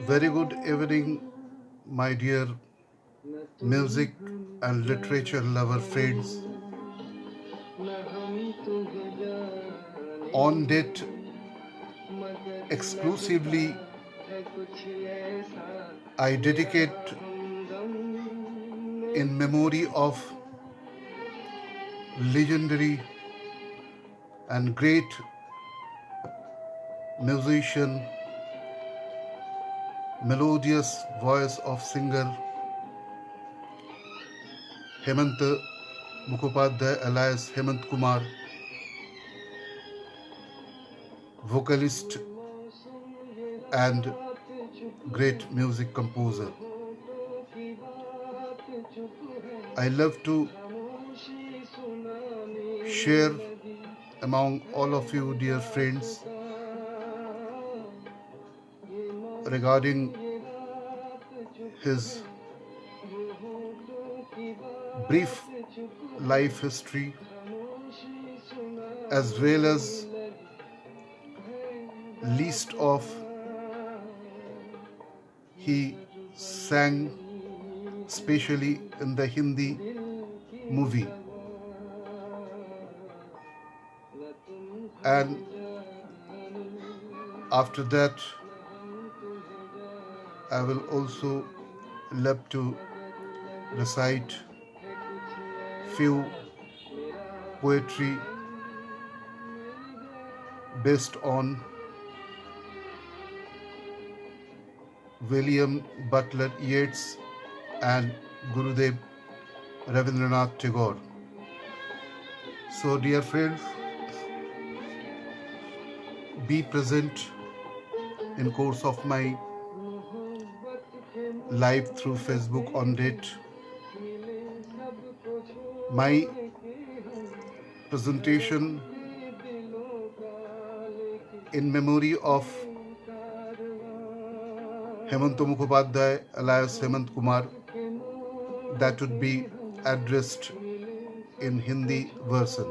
Very good evening, my dear music and literature lover friends. On date exclusively, I dedicate in memory of legendary and great musician, melodious voice of singer Hemant Mukhopadhyay alias Hemant Kumar, vocalist and great music composer. I love to share among all of you, dear friends, regarding his brief life history as well as list of he sang especially in the Hindi movie, and after that I will also love to recite few poetry based on William Butler Yeats and Gurudev Rabindranath Tagore. So, dear friends, be present in course of my live through Facebook on date. My presentation in memory of Hemant Mukhopadhyay alias Hemant Kumar, that would be addressed in Hindi version,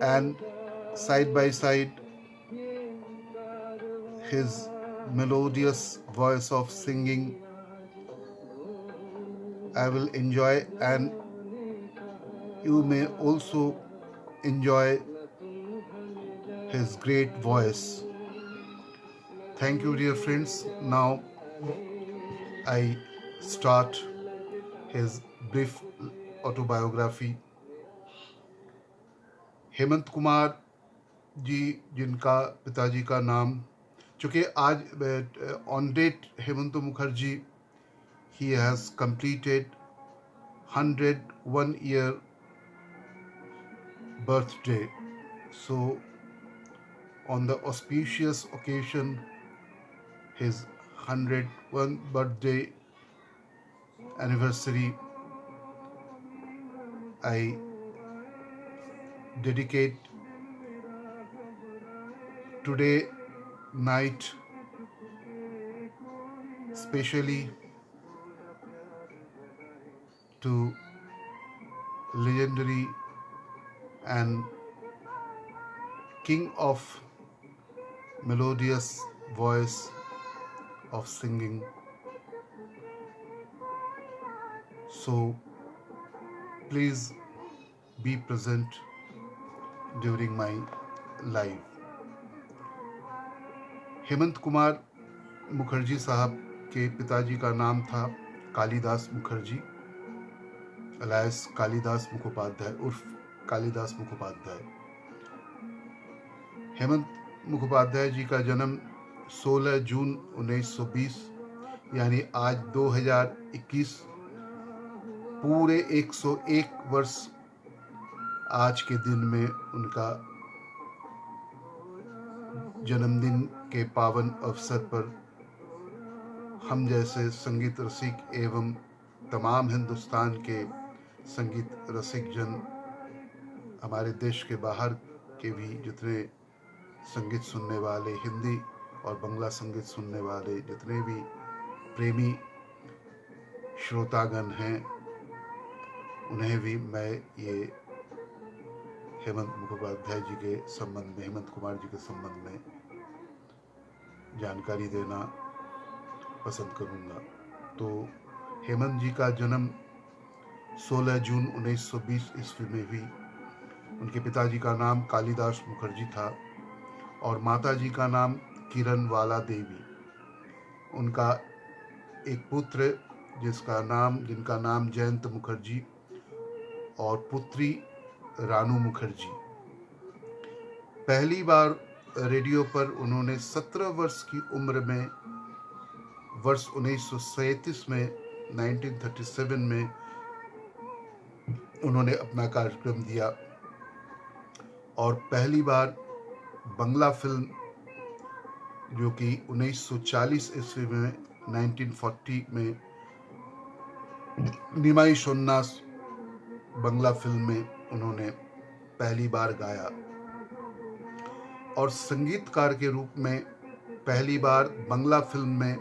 and side by side his melodious voice of singing I will enjoy, and you may also enjoy his great voice. Thank you, dear friends. Now I start his brief autobiography. Hemant Kumar ji, जिनका पिताजी का नाम, चूँकि आज on date Hemant Mukherjee, he has completed 101 year birthday. So on the auspicious occasion, his 101 birthday anniversary, I dedicate today night specially to legendary and king of melodious voice of singing. So please be present during my live. Hemant Kumar Mukherjee साहब के पिताजी का नाम था कालिदास मुखर्जी अलायस कालिदास मुखोपाध्याय उर्फ कालिदास मुखोपाध्याय। हेमंत मुखोपाध्याय जी का जन्म 16 जून 1920 यानी आज 2021 पूरे 101 वर्ष आज के दिन में उनका जन्मदिन के पावन अवसर पर हम जैसे संगीत रसिक एवं तमाम हिंदुस्तान के संगीत रसिक जन, हमारे देश के बाहर के भी जितने संगीत सुनने वाले, हिंदी और बंगला संगीत सुनने वाले जितने भी प्रेमी श्रोतागण हैं, उन्हें भी मैं ये हेमंत मुखोपाध्याय जी के संबंध में, हेमंत कुमार जी के संबंध में जानकारी देना पसंद करूँगा। तो हेमंत जी का जन्म 16 जून 1920 ईस्वी में हुई। उनके पिताजी का नाम कालिदास मुखर्जी था और माताजी का नाम किरणवाला देवी। उनका एक पुत्र जिनका नाम जयंत मुखर्जी और पुत्री रानू मुखर्जी। पहली बार रेडियो पर उन्होंने 17 वर्ष की उम्र में वर्ष 1937 में 1937 में उन्होंने अपना कार्यक्रम दिया और पहली बार बंगला फिल्म जो कि 1940 ईस्वी में 1940 में निमाई सोन्नास बंगला फिल्म में उन्होंने पहली बार गाया और संगीतकार के रूप में पहली बार बंगला फिल्म में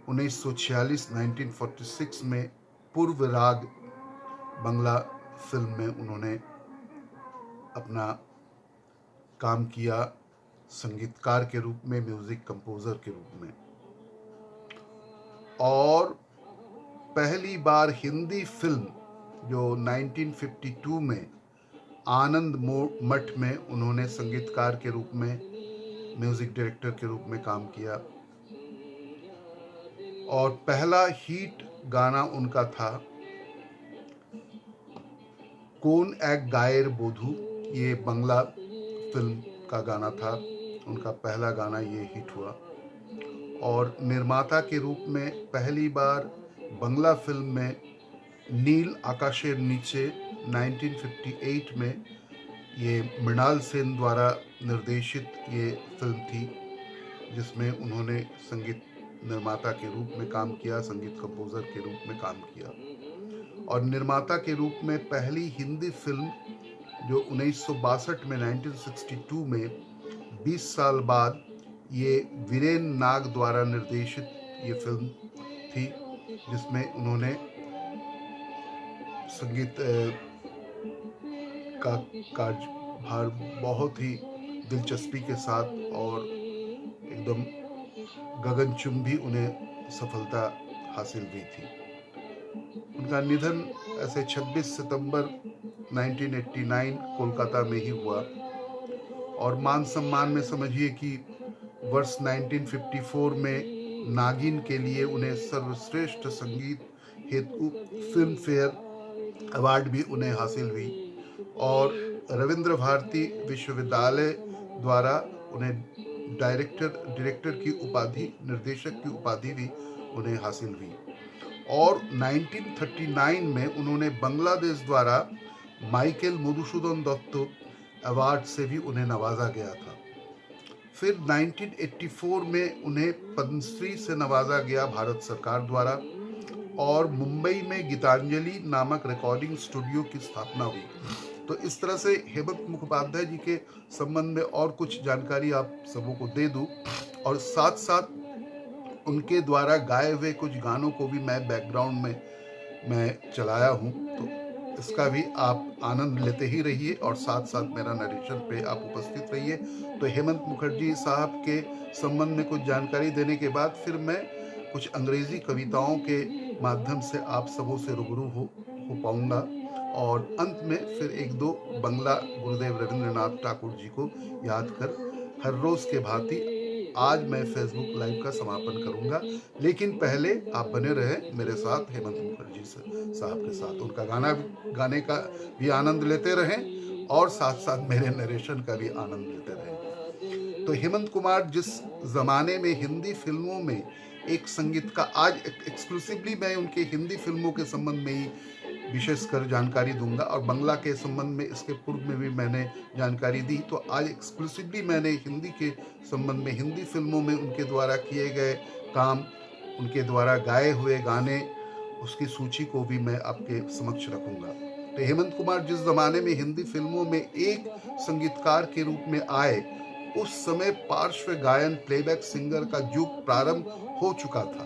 1946 में पूर्व राग बंगला फिल्म में उन्होंने अपना काम किया संगीतकार के रूप में, म्यूजिक कंपोजर के रूप में। और पहली बार हिंदी फिल्म जो 1952 में आनंद मठ में उन्होंने संगीतकार के रूप में, म्यूजिक डायरेक्टर के रूप में काम किया और पहला हिट गाना उनका था कौन एक गायर बोधू। ये बंगला फिल्म का गाना था, उनका पहला गाना ये हिट हुआ। और निर्माता के रूप में पहली बार बंगला फिल्म में नील आकाशेर नीचे 1958 में ये मृणाल सेन द्वारा निर्देशित ये फिल्म थी जिसमें उन्होंने संगीत निर्माता के रूप में काम किया, संगीत कंपोजर के रूप में काम किया। और निर्माता के रूप में पहली हिंदी फिल्म जो 1962 में 1962 में 20 साल बाद ये वीरेन नाग द्वारा निर्देशित ये फिल्म थी जिसमें उन्होंने संगीत का कार्यभार बहुत ही दिलचस्पी के साथ और एकदम गगनचुंबी उन्हें सफलता हासिल हुई थी। उनका निधन ऐसे 26 सितंबर 1989 कोलकाता में ही हुआ और मान सम्मान में समझिए कि वर्ष 1954 में नागिन के लिए उन्हें सर्वश्रेष्ठ संगीत हेतु फिल्म फेयर अवार्ड भी उन्हें हासिल हुई और रविंद्र भारती विश्वविद्यालय द्वारा उन्हें डायरेक्टर की उपाधि, निर्देशक की उपाधि भी उन्हें हासिल हुई। और 1939 में उन्होंने बांग्लादेश द्वारा माइकेल मधुसूदन दत्त अवार्ड से भी उन्हें नवाजा गया था। फिर 1984 में उन्हें पद्मश्री से नवाजा गया भारत सरकार द्वारा और मुंबई में गीतांजलि नामक रिकॉर्डिंग स्टूडियो की स्थापना हुई। तो इस तरह से हेमंत मुखोपाध्याय जी के संबंध में और कुछ जानकारी आप सबों को दे दूं और साथ साथ उनके द्वारा गाए हुए कुछ गानों को भी मैं बैकग्राउंड में मैं चलाया हूं, तो इसका भी आप आनंद लेते ही रहिए और साथ साथ मेरा नरेशन पे आप उपस्थित रहिए। तो हेमंत मुखर्जी साहब के संबंध में कुछ जानकारी देने के बाद फिर मैं कुछ अंग्रेजी कविताओं के माध्यम से आप सबों से रूबरू हो पाऊंगा और अंत में फिर एक दो बंगला गुरुदेव रविंद्रनाथ ठाकुर जी को याद कर हर रोज के भांति आज मैं फेसबुक लाइव का समापन करूंगा। लेकिन पहले आप बने रहे मेरे साथ हेमंत मुखर्जी साहब के साथ, उनका गाने का भी आनंद लेते रहें और साथ साथ मेरे नरेशन का भी आनंद लेते रहें। तो हेमंत कुमार जिस जमाने में हिंदी फिल्मों में एक संगीत का, आज एक्सक्लूसिवली मैं उनके हिंदी फिल्मों के संबंध में ही विशेषकर जानकारी दूंगा और बंगला के संबंध में इसके पूर्व में भी मैंने जानकारी दी। तो आज एक्सक्लूसिवली मैंने हिंदी के संबंध में, हिंदी फिल्मों में उनके द्वारा किए गए काम, उनके द्वारा गाए हुए गाने, उसकी सूची को भी मैं आपके समक्ष रखूंगा। तो हेमंत कुमार जिस जमाने में हिंदी फिल्मों में एक संगीतकार के रूप में आए, उस समय पार्श्व गायन प्लेबैक सिंगर का युग प्रारंभ हो चुका था।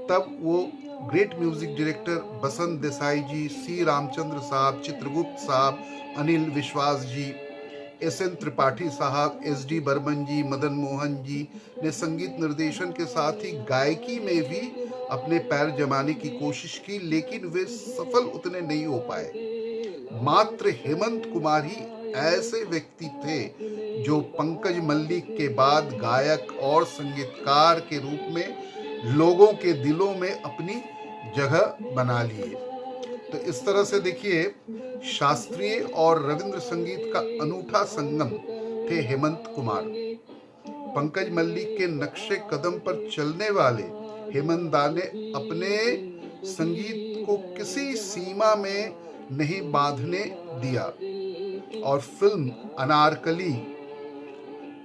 तब वो ग्रेट म्यूजिक डायरेक्टर बसंत देसाई जी, सी रामचंद्र साहब, चित्रगुप्त साहब, अनिल विश्वास जी, एस.एन. त्रिपाठी साहब, एस.डी. बर्मन जी, मदन मोहन जी ने संगीत निर्देशन के साथ ही गायकी में भी अपने पैर जमाने की कोशिश की, लेकिन वे सफल उतने नहीं हो पाए। मात्र हेमंत कुमार ही ऐसे व्यक्ति थे जो पंकज मल्लिक के बाद गायक और संगीतकार के रूप में लोगों के दिलों में अपनी जगह बना लिए। तो इस तरह से देखिए, शास्त्रीय और रविंद्र संगीत का अनूठा संगम थे हेमंत कुमार। पंकज मल्लिक के नक्शे कदम पर चलने वाले हेमंत दा ने अपने संगीत को किसी सीमा में नहीं बांधने दिया और फिल्म अनारकली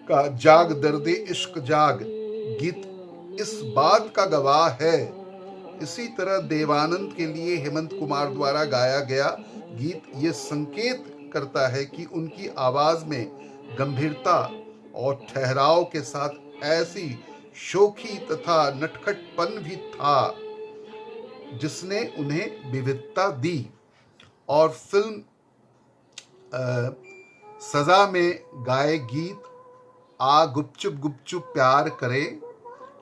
का जाग दर्दे इश्क जाग गीत इस बात का गवाह है। इसी तरह देवानंद के लिए हेमंत कुमार द्वारा गाया गया गीत ये संकेत करता है कि उनकी आवाज में गंभीरता और ठहराव के साथ ऐसी शोखी तथा नटखटपन भी था जिसने उन्हें विविधता दी। और फिल्म सजा में गाए गीत आ गुपचुप गुपचुप प्यार करे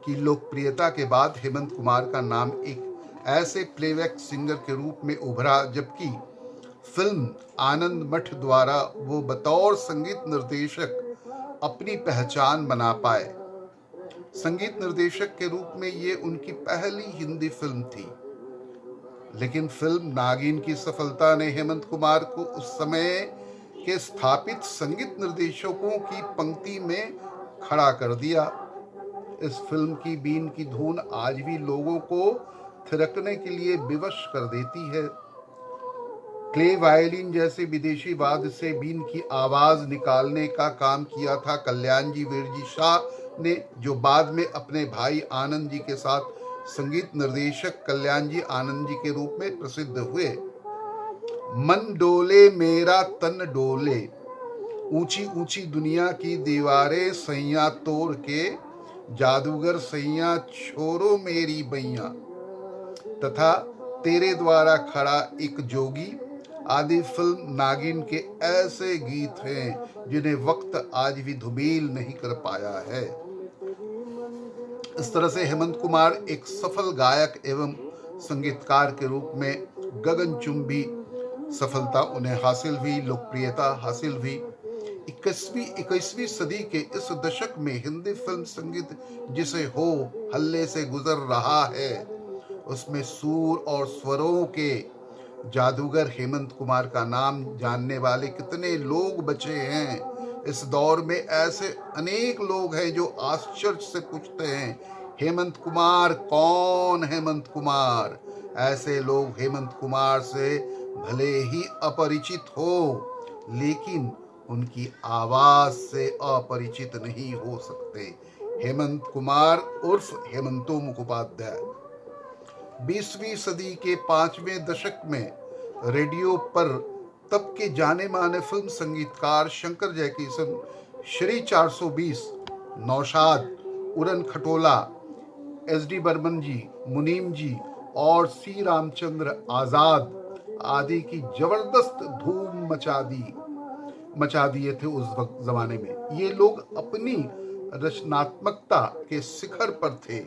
की लोकप्रियता के बाद हेमंत कुमार का नाम एक ऐसे प्लेबैक सिंगर के रूप में उभरा, जबकि फिल्म आनंद मठ द्वारा वो बतौर संगीत निर्देशक अपनी पहचान बना पाए। संगीत निर्देशक के रूप में ये उनकी पहली हिंदी फिल्म थी, लेकिन फिल्म नागिन की सफलता ने हेमंत कुमार को उस समय के स्थापित संगीत निर्देशकों की पंक्ति में खड़ा कर दिया। इस फिल्म की बीन की धुन आज भी लोगों को थिरकने के लिए विवश कर देती है। क्ले वायलिन जैसे विदेशी वाद्य से बीन की आवाज निकालने का काम किया था कल्याण जी वीरजी शाह ने, जो बाद में अपने भाई आनंद जी के साथ संगीत निर्देशक कल्याण जी आनंद जी के रूप में प्रसिद्ध हुए। मन डोले मेरा तन डोले, ऊंची ऊंची दुनिया की दीवारें सैया तोड़ के, जादूगर सैया छोरो मेरी बैया, तथा तेरे द्वारा खड़ा एक जोगी आदि फिल्म नागिन के ऐसे गीत हैं जिन्हें वक्त आज भी धुबील नहीं कर पाया है। इस तरह से हेमंत कुमार एक सफल गायक एवं संगीतकार के रूप में गगनचुंबी सफलता उन्हें हासिल हुई, लोकप्रियता हासिल हुई। 21वीं सदी के इस दशक में हिंदी फिल्म संगीत जिसे हो हल्ले से गुजर रहा है, उसमें सूर और स्वरों के जादूगर हेमंत कुमार का नाम जानने वाले कितने लोग बचे हैं। इस दौर में ऐसे अनेक लोग हैं जो आश्चर्य से पूछते हैं, हेमंत कुमार कौन? हेमंत कुमार। ऐसे लोग हेमंत कुमार से भले ही अपरिचित हो, लेकिन उनकी आवाज से अपरिचित नहीं हो सकते। हेमंत कुमार उर्फ हेमंतो मुखोपाध्याय 20वीं सदी के 5वें दशक में रेडियो पर तब के जाने माने फिल्म संगीतकार शंकर जयकिशन, श्री 420, नौशाद, उड़न खटोला, एस.डी. बर्मन जी, मुनीम जी और सी रामचंद्र आजाद आदि की जबरदस्त धूम मचा दिए थे उस वक्त जमाने में। ये लोग अपनी रचनात्मकता के शिखर पर थे।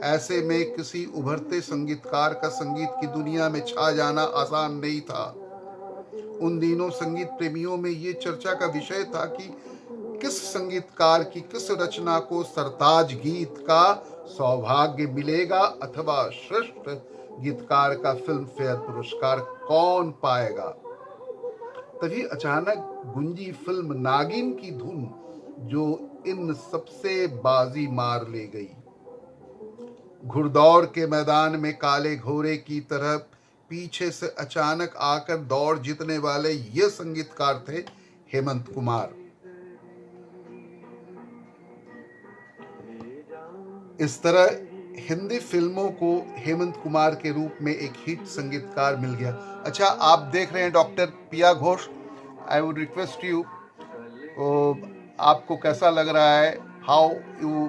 ऐसे में किसी उभरते संगीतकार का संगीत की दुनिया में छा जाना आसान नहीं था। उन दिनों संगीत प्रेमियों में ये चर्चा का विषय था कि किस संगीतकार की किस रचना को सरताज गीत का सौभाग्य मिलेगा अथवा श्रेष्ठ गीतकार का फिल्म फेयर पुरस्कार कौन पाएगा। तभी अचानक गुंजी फिल्म नागिन की धुन, जो इन सबसे बाजी मार ले गई। घुड़दौड़ के मैदान में काले घोड़े की तरह पीछे से अचानक आकर दौड़ जीतने वाले ये संगीतकार थे हेमंत कुमार। इस तरह हिंदी फिल्मों को हेमंत कुमार के रूप में एक हिट संगीतकार मिल गया। अच्छा, आप देख रहे हैं doctor Piya Ghosh. I would request you, आपको कैसा लग रहा है? How you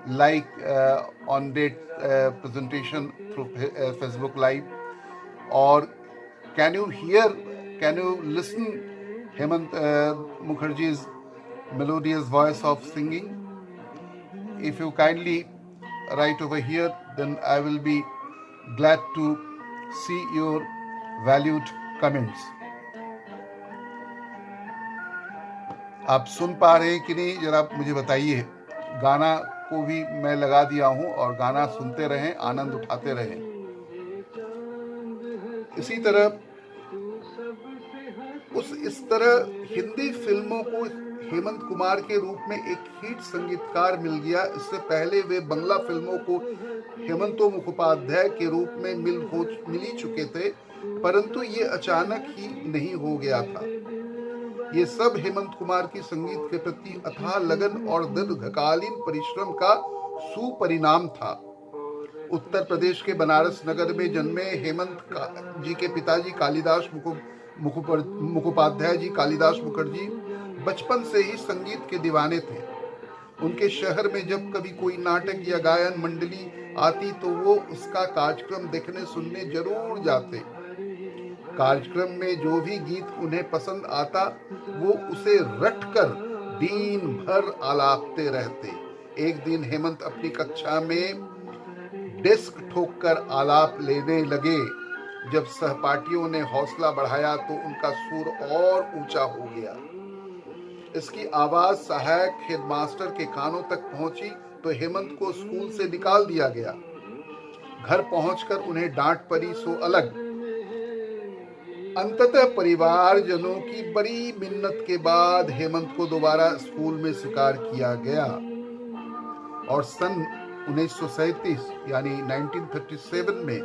like on date presentation through Facebook Live, or can you listen Hemant Mukherjee's melodious voice of singing. If you kindly write over here, then I will be glad to see your valued comments. आप सुन पा रहे हैं कि नहीं, जरा मुझे बताइए। गाना को भी मैं लगा दिया हूं और गाना सुनते रहें, आनंद उठाते रहें। इसी तरह इस तरह हिंदी फिल्मों को हेमंत कुमार के रूप में एक हिट संगीतकार मिल गया। इससे पहले वे बंगला फिल्मों को हेमंतो मुखोपाध्याय के रूप में मिल ही चुके थे, परंतु ये अचानक ही नहीं हो गया था। ये सब हेमंत कुमार की संगीत के प्रति अथाह लगन और दीर्घकालीन परिश्रम का सुपरिणाम था। उत्तर प्रदेश के बनारस नगर में जन्मे हेमंत जी के पिताजी कालिदास मुखोपाध्याय जी, कालिदास मुखर्जी, बचपन से ही संगीत के दीवाने थे। उनके शहर में जब कभी कोई नाटक या गायन मंडली आती तो वो उसका कार्यक्रम देखने सुनने जरूर जाते। कार्यक्रम में जो भी गीत उन्हें पसंद आता वो उसे रटकर दिन भर आलापते रहते। एक दिन हेमंत अपनी कक्षा में डेस्क ठोककर आलाप लेने लगे। जब सहपाठियों ने हौसला बढ़ाया तो उनका सुर और ऊंचा हो गया। इसकी आवाज सहायक हेडमास्टर के कानों तक पहुंची तो हेमंत को स्कूल से निकाल दिया गया। घर पहुंचकर उन्हें डांट पड़ी सो अलग। अंततः परिवारजनों की बड़ी मिन्नत के बाद हेमंत को दोबारा स्कूल में स्वीकार किया गया और सन 1937 यानी 1937 में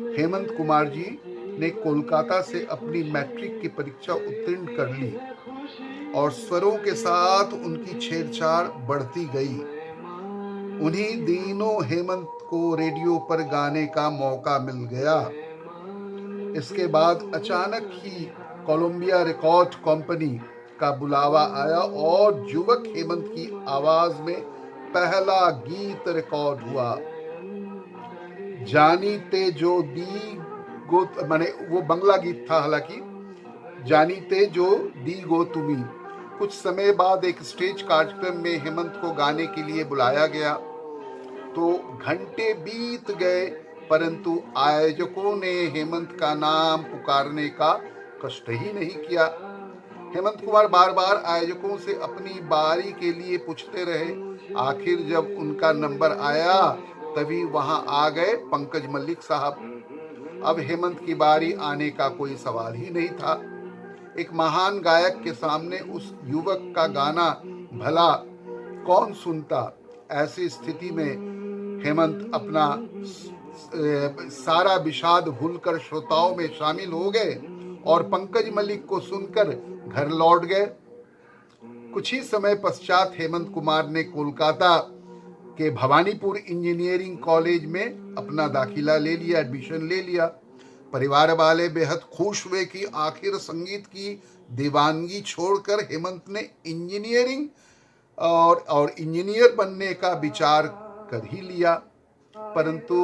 हेमंत कुमार जी ने कोलकाता से अपनी मैट्रिक की परीक्षा उत्तीर्ण कर ली और स्वरों के साथ उनकी छेड़छाड़ बढ़ती गई। उन्हीं दिनों हेमंत को रेडियो पर गाने का मौका मिल गया। इसके बाद अचानक ही कोलंबिया रिकॉर्ड कंपनी का बुलावा आया और युवक हेमंत की आवाज में पहला गीत रिकॉर्ड हुआ। जानी ते जो दी गो, माने वो बंगला गीत था, हालांकि जानी ते जो दी गो तुमी। कुछ समय बाद एक स्टेज कार्यक्रम में हेमंत को गाने के लिए बुलाया गया तो घंटे बीत गए, परंतु आयोजकों ने हेमंत का नाम पुकारने का कष्ट ही नहीं किया। हेमंत कुमार बार बार आयोजकों से अपनी बारी के लिए पूछते रहे। आखिर जब उनका नंबर आया तभी वहां आ गए पंकज मल्लिक साहब। अब हेमंत की बारी आने का कोई सवाल ही नहीं था। एक महान गायक के सामने उस युवक का गाना भला कौन सुनता। ऐसी स्थिति में हेमंत अपना सारा विषाद भूलकर श्रोताओं में शामिल हो गए और पंकज मलिक को सुनकर घर लौट गए। कुछ ही समय पश्चात हेमंत कुमार ने कोलकाता के भवानीपुर इंजीनियरिंग कॉलेज में अपना दाखिला ले लिया, एडमिशन ले लिया। परिवार वाले बेहद खुश हुए कि आखिर संगीत की दीवानगी छोड़कर हेमंत ने इंजीनियरिंग और इंजीनियर बनने का विचार कर ही लिया। परंतु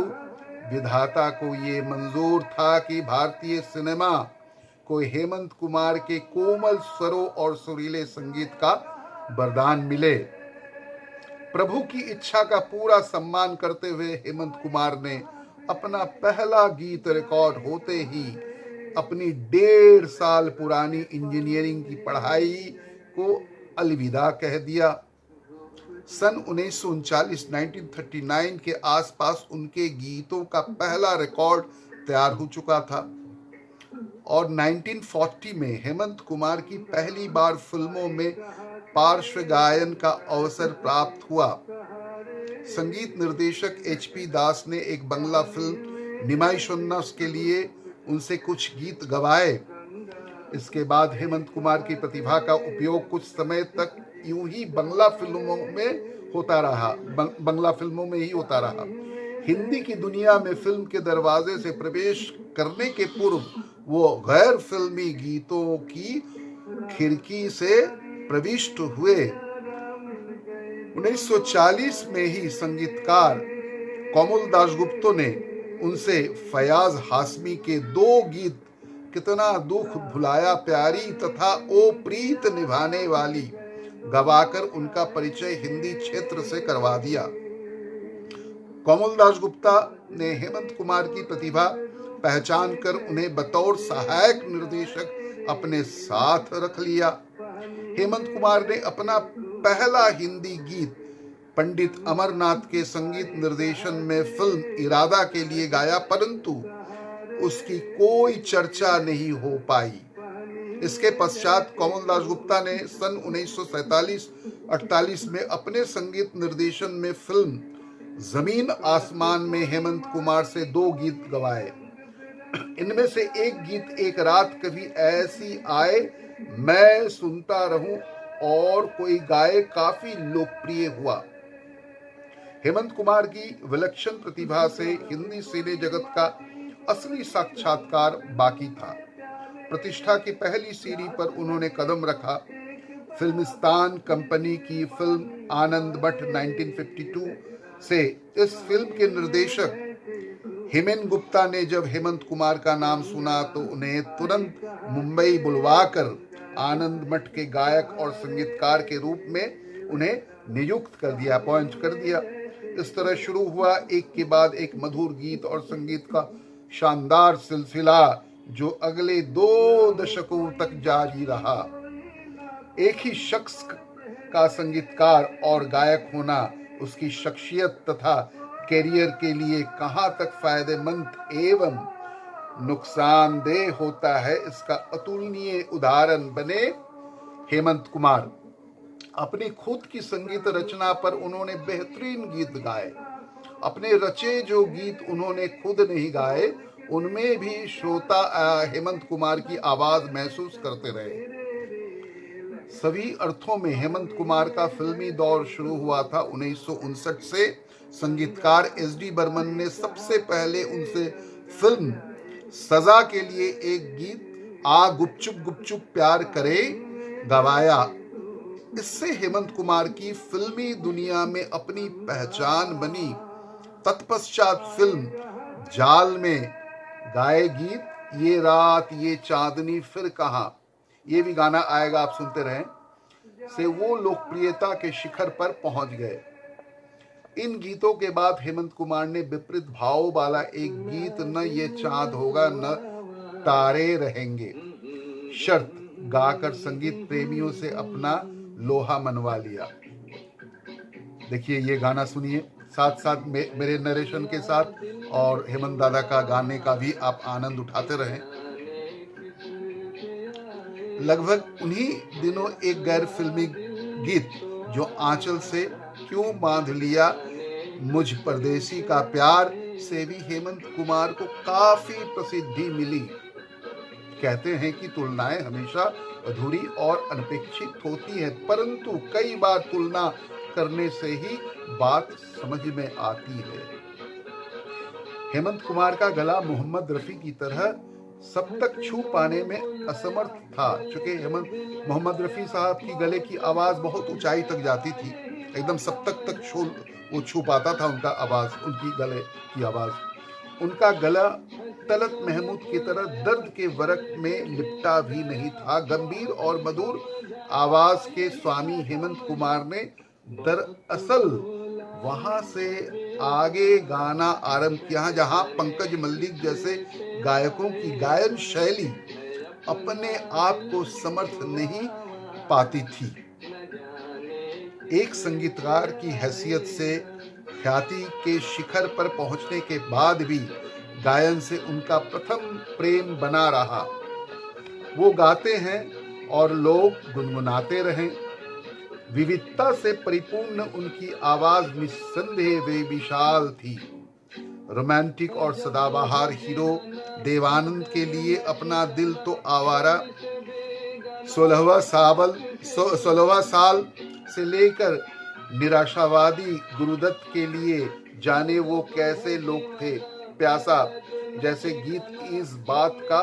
विधाता को ये मंजूर था कि भारतीय सिनेमा को हेमंत कुमार के कोमल स्वरों और सुरीले संगीत का वरदान मिले। प्रभु की इच्छा का पूरा सम्मान करते हुए हेमंत कुमार ने अपना पहला गीत रिकॉर्ड होते ही अपनी 1.5 साल पुरानी इंजीनियरिंग की पढ़ाई को अलविदा कह दिया। सन 1939 के आसपास उनके गीतों का पहला रिकॉर्ड तैयार हो चुका था और 1940 में हेमंत कुमार की पहली बार फिल्मों में पार्श्व गायन का अवसर प्राप्त हुआ। संगीत निर्देशक HP दास ने एक बंगला फिल्म निमाई शोन्नास के लिए उनसे कुछ गीत गवाए। इसके बाद हेमंत कुमार की प्रतिभा का उपयोग कुछ समय तक यूं ही बंगला फिल्मों में ही होता रहा। हिंदी की दुनिया में फिल्म के दरवाजे से प्रवेश करने के पूर्व वो गैर फिल्मी गीतों की खिड़की से प्रविष्ट हुए। 1940 में ही संगीतकार कमल दासगुप्त ने उनसे फयाज हाशमी के 2 गीत कितना दुख भुलाया प्यारी तथा ओ प्रीत निभाने वाली गवाकर उनका परिचय हिंदी क्षेत्र से करवा दिया। कोमल दास गुप्ता ने हेमंत कुमार की प्रतिभा पहचान कर उन्हें बतौर सहायक निर्देशक अपने साथ रख लिया। हेमंत कुमार ने अपना पहला हिंदी गीत पंडित अमरनाथ के संगीत निर्देशन में फिल्म इरादा के लिए गाया, परंतु उसकी कोई चर्चा नहीं हो पाई। इसके पश्चात कोमल दास गुप्ता ने सन 1947-48 में अपने संगीत निर्देशन में फिल्म जमीन आसमान में हेमंत कुमार से 2 गीत गवाए। इनमें से एक गीत एक रात कभी ऐसी आए मैं सुनता रहूं और कोई गाए काफी लोकप्रिय हुआ। हेमंत कुमार की विलक्षण प्रतिभा से हिंदी सिने जगत का असली साक्षात्कार बाकी था। प्रतिष्ठा की पहली सीढ़ी पर उन्होंने कदम रखा। फिल्मिस्तान कंपनी की फिल्म आनंद मठ 1952 से इस फिल्म के निर्देशक हेमेन गुप्ता ने जब हेमंत कुमार का नाम सुना तो उन्हें तुरंत मुंबई बुलवाकर आनंद मठ के गायक और संगीतकार के रूप में उन्हें नियुक्त कर दिया, अपॉइंट कर दिया। इस तरह शुरू हुआ एक के बाद एक मधुर गीत और संगीत का शानदार सिलसिला जो अगले 2 दशकों तक जारी रहा। एक ही शख्स का संगीतकार और गायक होना उसकी शख्सियत तथा कैरियर के लिए कहां तक फायदेमंद एवं नुकसानदेह होता है, इसका अतुलनीय उदाहरण बने हेमंत कुमार। अपनी खुद की संगीत रचना पर उन्होंने बेहतरीन गीत गाए। अपने रचे जो गीत उन्होंने खुद नहीं गाए उनमें भी श्रोता हेमंत कुमार की आवाज महसूस करते रहे। सभी अर्थों में हेमंत कुमार का फिल्मी दौर शुरू हुआ था 1959 से। संगीतकार एस.डी. बर्मन ने सबसे पहले उनसे फिल्म सजा के लिए एक गीत आ गुपचुप गुपचुप प्यार करे गवाया। इससे हेमंत कुमार की फिल्मी दुनिया में अपनी पहचान बनी। तत्पश्चात फिल्म जाल में गाए गीत ये रात ये चांदनी फिर कहां, ये भी गाना आएगा आप सुनते रहें, से वो लोकप्रियता के शिखर पर पहुंच गए। इन गीतों के बाद हेमंत कुमार ने विपरीत भाव वाला एक गीत न ये चांद होगा न तारे रहेंगे शर्त गाकर संगीत प्रेमियों से अपना लोहा मनवा लिया। देखिए ये गाना सुनिए साथ साथ मेरे नरेशन के साथ और हेमंत दादा का गाने का भी आप आनंद उठाते रहें। लगभग उन्हीं दिनों एक गैर फिल्मी गीत जो आंचल से क्यों बांध लिया मुझ परदेसी का प्यार से भी हेमंत कुमार को काफी प्रसिद्धि मिली। कहते हैं कि तुलनाएं हमेशा अधूरी और अनपेक्षित होती है, परंतु कई बार तुलना करने से ही बात समझ में आती है। हेमंत कुमार का गला मोहम्मद रफी की तरह सब तक छू पाने में असमर्थ था। चूंकि मोहम्मद रफी साहब की गले की आवाज बहुत ऊंचाई तक जाती थी, एकदम सब तक वो छू पाता था उनका आवाज, उनकी गले की आवाज। उनका गला तलत महमूद की तरह दर्द के वरक में लिपटा भी नहीं था। गंभीर और मधुर आवाज के स्वामी हेमंत कुमार ने दरअसल वहां से आगे गाना आरंभ किया जहां पंकज मल्लिक जैसे गायकों की गायन शैली अपने आप को समर्थ नहीं पाती थी। एक संगीतकार की हैसियत से ख्याति के शिखर पर पहुंचने के बाद भी गायन से उनका प्रथम प्रेम बना रहा। वो गाते हैं और लोग गुनगुनाते रहें। विविधता से परिपूर्ण उनकी आवाज निस्संदेह बेमिसाल थी। रोमांटिक और सदाबहार हीरो देवानंद के लिए अपना दिल तो आवारा 16वां साल से लेकर निराशावादी गुरुदत्त के लिए जाने वो कैसे लोग थे प्यासा जैसे गीत इस बात का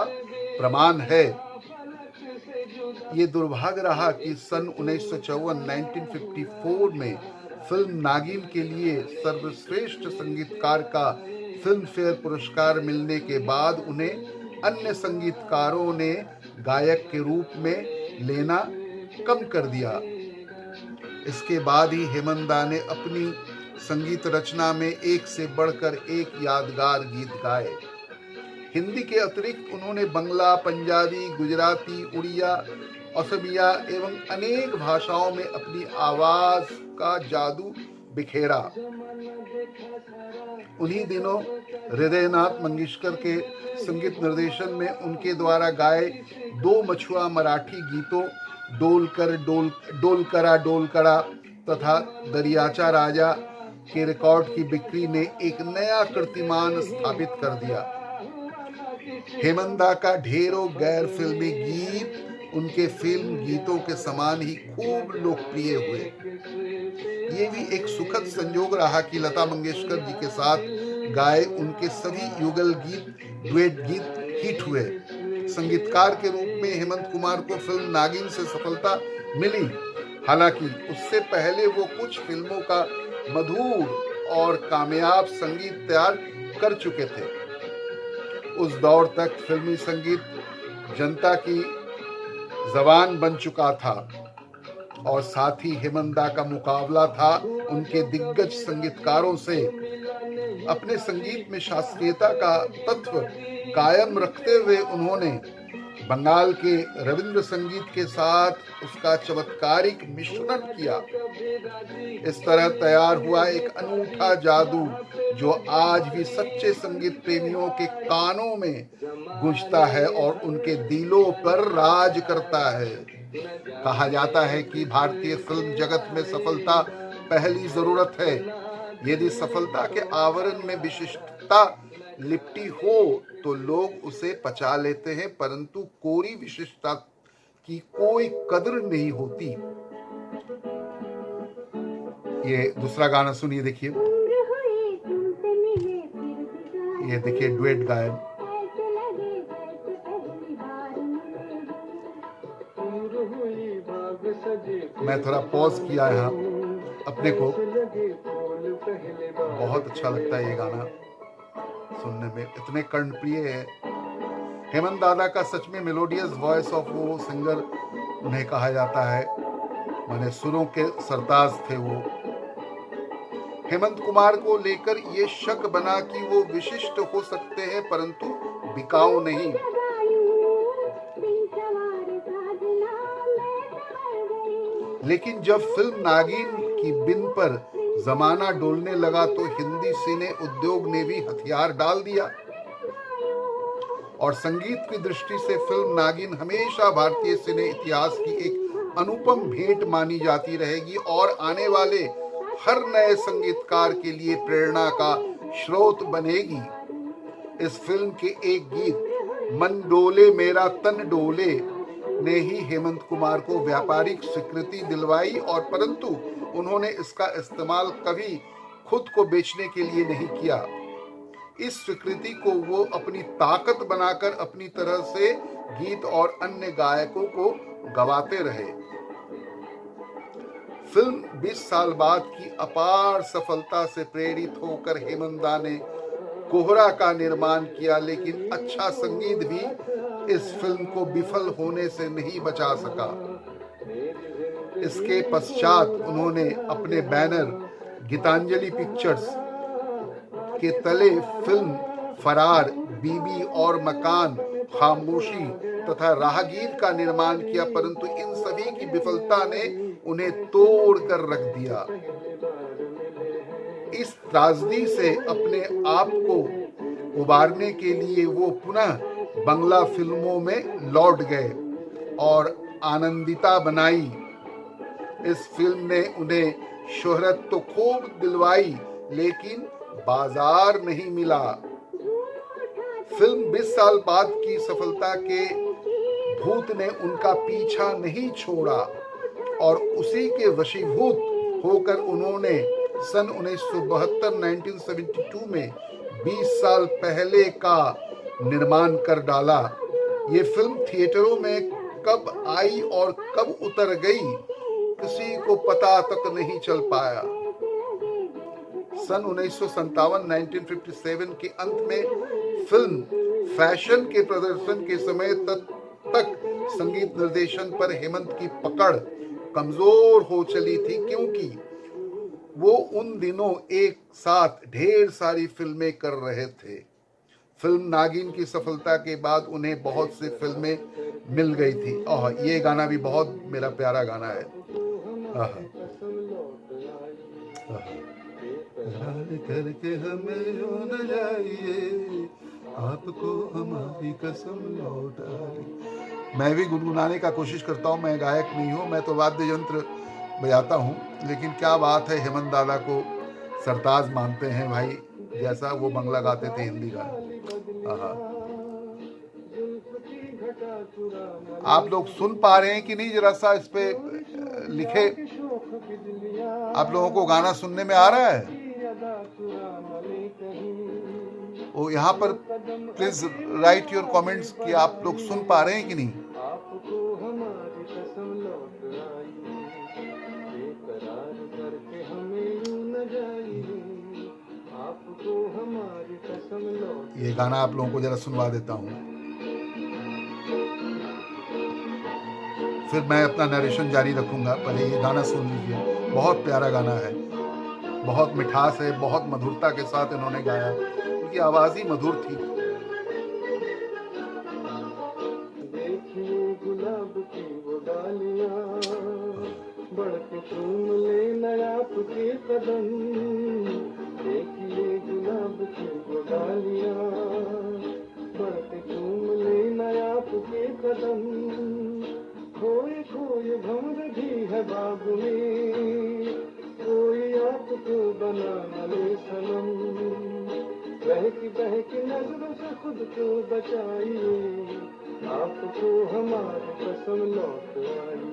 प्रमाण है। ये दुर्भाग्य रहा कि सन 1954 में फिल्म नागिन के लिए सर्वश्रेष्ठ संगीतकार का फिल्म फेयर पुरस्कार मिलने के बाद उन्हें अन्य संगीतकारों ने गायक के रूप में लेना कम कर दिया। इसके बाद ही हेमंत दा ने अपनी संगीत रचना में एक से बढ़कर एक यादगार गीत गाए। हिंदी के अतिरिक्त उन्होंने बंगला, पंजाबी, गुजराती, उड़िया, असमिया एवं अनेक भाषाओं में अपनी आवाज का जादू बिखेरा। उन्हीं दिनों हृदयनाथ मंगेशकर के संगीत निर्देशन में उनके द्वारा गाए 2 मछुआ मराठी गीतों डोलकरा तथा दरियाचा राजा के रिकॉर्ड की बिक्री ने एक नया कीर्तिमान स्थापित कर दिया। हेमंत दा का ढेरों गैर फिल्मी गीत उनके फिल्म गीतों के समान ही खूब लोकप्रिय हुए। ये भी एक सुखद संयोग रहा कि लता मंगेशकर जी के साथ गाए उनके सभी युगल गीत, डुएट गीत हिट हुए। संगीतकार के रूप में हेमंत कुमार को फिल्म नागिन से सफलता मिली। हालांकि उससे पहले वो कुछ फिल्मों का मधुर और कामयाब संगीत तैयार कर चुके थे। उस दौर तक फिल्मी संगीत जनता की जबान बन चुका था और साथ ही हेमंत दा का मुकाबला था उनके दिग्गज संगीतकारों से। अपने संगीत में शास्त्रीयता का तत्व कायम रखते हुए उन्होंने बंगाल के रविंद्र संगीत के साथ उसका चमत्कारिक मिश्रण किया। इस तरह तैयार हुआ एक अनूठा जादू जो आज भी सच्चे संगीत प्रेमियों के कानों में गूंजता है और उनके दिलों पर राज करता है। कहा जाता है कि भारतीय फिल्म जगत में सफलता पहली जरूरत है। यदि सफलता के आवरण में विशिष्टता लिपटी हो तो लोग उसे पचा लेते हैं, परंतु कोरी विशिष्टता की कोई कदर नहीं होती। ये दूसरा गाना सुनिए, देखिए, ये देखिए डुएट गायन। मैं थोड़ा पॉज किया है अपने को, बहुत अच्छा लगता है ये गाना सुनने में, इतने कर्णप्रिय है। हेमंत दादा का सच में मेलोडियस वॉइस ऑफ वो सिंगर उन्हें कहा जाता है, माने सुरों के सरताज थे वो। हेमंत कुमार को लेकर ये शक बना कि वो विशिष्ट हो सकते हैं परंतु बिकाऊ नहीं। लेकिन जब फिल्म नागिन की बिन पर जमाना डोलने लगा तो हिंदी सिने उद्योग ने भी हथियार डाल दिया और संगीत की दृष्टि से फिल्म नागिन हमेशा भारतीय सिने इतिहास की एक अनुपम भेंट मानी जाती रहेगी और आने वाले हर नए संगीतकार के लिए प्रेरणा का स्रोत बनेगी। इस फिल्म के एक गीत मन डोले मेरा तन डोले ने ही हेमंत कुमार को व्यापारिक स्वीकृति दिलवाई और परंतु उन्होंने इसका इस्तेमाल कभी खुद को बेचने के लिए नहीं किया। इस स्वीकृति को वो अपनी ताकत बनाकर अपनी तरह से गीत और अन्य गायकों को गवाते रहे। फिल्म 20 साल बाद की अपार सफलता से प्रेरित होकर हेमंत दा ने कोहरा का निर्माण किया, लेकिन अच्छा संगीत भी इस फिल्म को विफल होने से नहीं बचा सका। इसके पश्चात उन्होंने अपने बैनर गीतांजलि पिक्चर्स के तले फिल्म फरार, बीबी और मकान, खामोशी तथा राहगीर का निर्माण किया, परंतु इन सभी की विफलता ने उन्हें तोड़ कर रख दिया। इस त्रासदी से अपने आप को उबारने के लिए वो पुनः बंगला फिल्मों में लौट गए और आनंदिता बनाई। इस फिल्म ने उन्हें शोहरत तो खूब दिलवाई लेकिन बाजार नहीं मिला। फिल्म 20 साल बाद की सफलता के भूत ने उनका पीछा नहीं छोड़ा और उसी के वशीभूत होकर उन्होंने सन 1972 में 20 साल पहले का निर्माण कर डाला। ये फिल्म थिएटरों में कब आई और कब उतर गई किसी को पता तक नहीं चल पाया। सन 1957 के अंत में फिल्म फैशन के प्रदर्शन के समय तक संगीत निर्देशन पर हेमंत की पकड़ कमजोर हो चली थी, क्योंकि वो उन दिनों एक साथ ढेर सारी फिल्में कर रहे थे। फिल्म नागिन की सफलता के बाद उन्हें बहुत सी फिल्में मिल गई थी। ये गाना भी बहुत मेरा प्यारा गाना है। करके हमें न जाइए, आपको हमारी कसम लौट आई। मैं भी गुनगुनाने का कोशिश करता हूँ, मैं गायक नहीं हूँ, मैं तो वाद्य यंत्र बजाता हूँ, लेकिन क्या बात है, हेमंत दादा को सरताज मानते हैं भाई, जैसा वो बंगला गाते थे हिंदी का। आप लोग सुन पा रहे हैं कि नहीं, जरा सा इस पे लिखे। आप लोगों को गाना सुनने में आ रहा है? वो यहाँ पर प्लीज राइट योर कमेंट्स कि आप लोग सुन पा रहे हैं कि नहीं। ये गाना आप लोगों को जरा सुनवा देता हूँ, फिर मैं अपना नरेशन जारी रखूंगा। पहले ये गाना सुन लीजिए, बहुत प्यारा गाना है, बहुत मिठास है, बहुत मधुरता के साथ इन्होंने गाया, उनकी आवाज ही मधुर थी। देखिए गुलाब की वो डालियां, बढ़ के चूम लेना आपके कदम, देखिए गुलाब की वो डालियां, बढ़ के चूम लेना आपके कदम, खोए खोए भंवर भी है बाग में, कोई आपको बना न ले सनम, बहकी नजरों से खुद को बचाइए, आपको हमारी कसम लौट आई,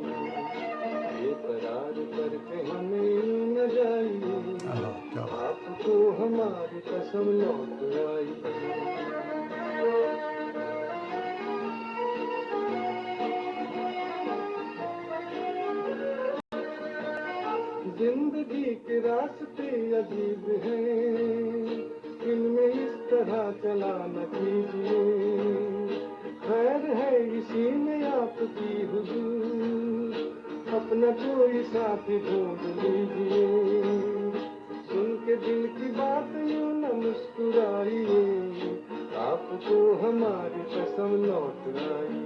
बेकरार करके हमें न जाइए, आपको हमारी कसम लौट आई। जिंदगी के रास्ते अजीब हैं, इनमें इस तरह चला न कीजिए, खैर है इसी में आपकी हुजूर, अपना कोई साथी ढूंढ लीजिए, सुन के दिल की बात यूं न मुस्कुराइए, आपको हमारी कसम लौट आई,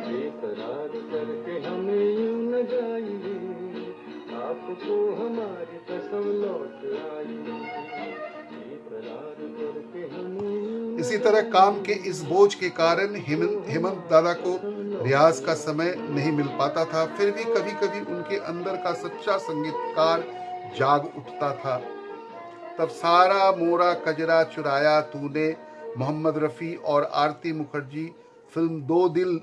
बेकरार करके हमें यूं न जाइए, आपको हमारी कसम लौट आई, बेकरार करके हमें। इसी तरह काम के इस बोझ के कारण हेमंत दादा को रियाज का समय नहीं मिल पाता था, फिर भी कभी कभी उनके अंदर का सच्चा संगीतकार जाग उठता था। तब सारा मोरा कजरा चुराया तूने, मोहम्मद रफ़ी और आरती मुखर्जी फिल्म दो दिल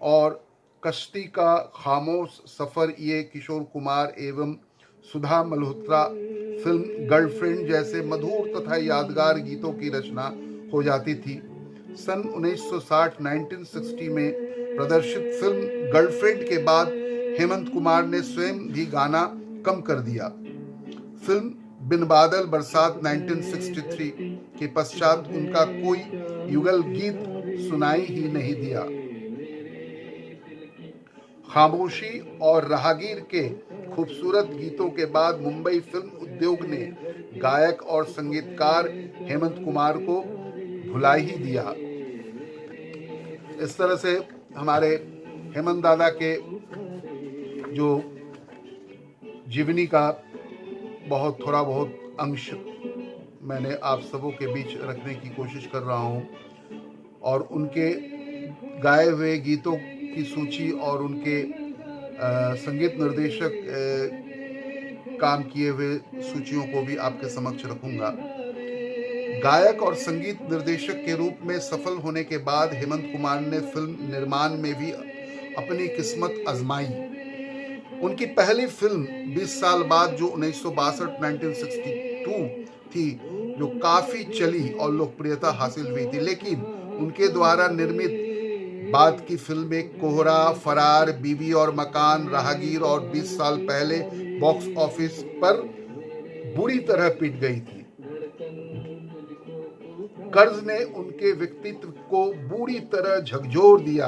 और कश्ती का खामोश सफर, ये किशोर कुमार एवं सुधा मल्होत्रा फिल्म गर्लफ्रेंड जैसे मधुर तथा यादगार गीतों की रचना हो जाती थी। सन 1960 में प्रदर्शित फिल्म गर्लफ्रेंड के बाद हेमंत कुमार ने स्वयं भी गाना कम कर दिया। फिल्म बिन बादल बरसात 1963 के पश्चात उनका कोई युगल गीत सुनाई ही नहीं दिया। खामोशी और राहगीर के खूबसूरत गीतों के बाद मुंबई फिल्म उद्योग ने गायक और संगीतकार हेमंत कुमार को भुला ही दिया। इस तरह से हमारे हेमंत दादा के जो जीवनी का थोड़ा बहुत अंश मैंने आप सबों के बीच रखने की कोशिश कर रहा हूँ, और उनके गाए हुए गीतों की सूची और उनके संगीत निर्देशक काम किए हुए सूचियों को भी आपके समक्ष रखूंगा। गायक और संगीत निर्देशक के रूप में सफल होने के बाद हेमंत कुमार ने फिल्म निर्माण में भी अपनी किस्मत आजमाई। उनकी पहली फिल्म 20 साल बाद जो 1962 थी, जो काफी चली और लोकप्रियता हासिल हुई थी, लेकिन उनके द्वारा निर्मित बाद की फिल्में कोहरा, फरार, बीवी और मकान, राहगीर और 20 साल पहले बॉक्स ऑफिस पर बुरी तरह पिट गई थी। कर्ज ने उनके व्यक्तित्व को बुरी तरह झकझोर दिया।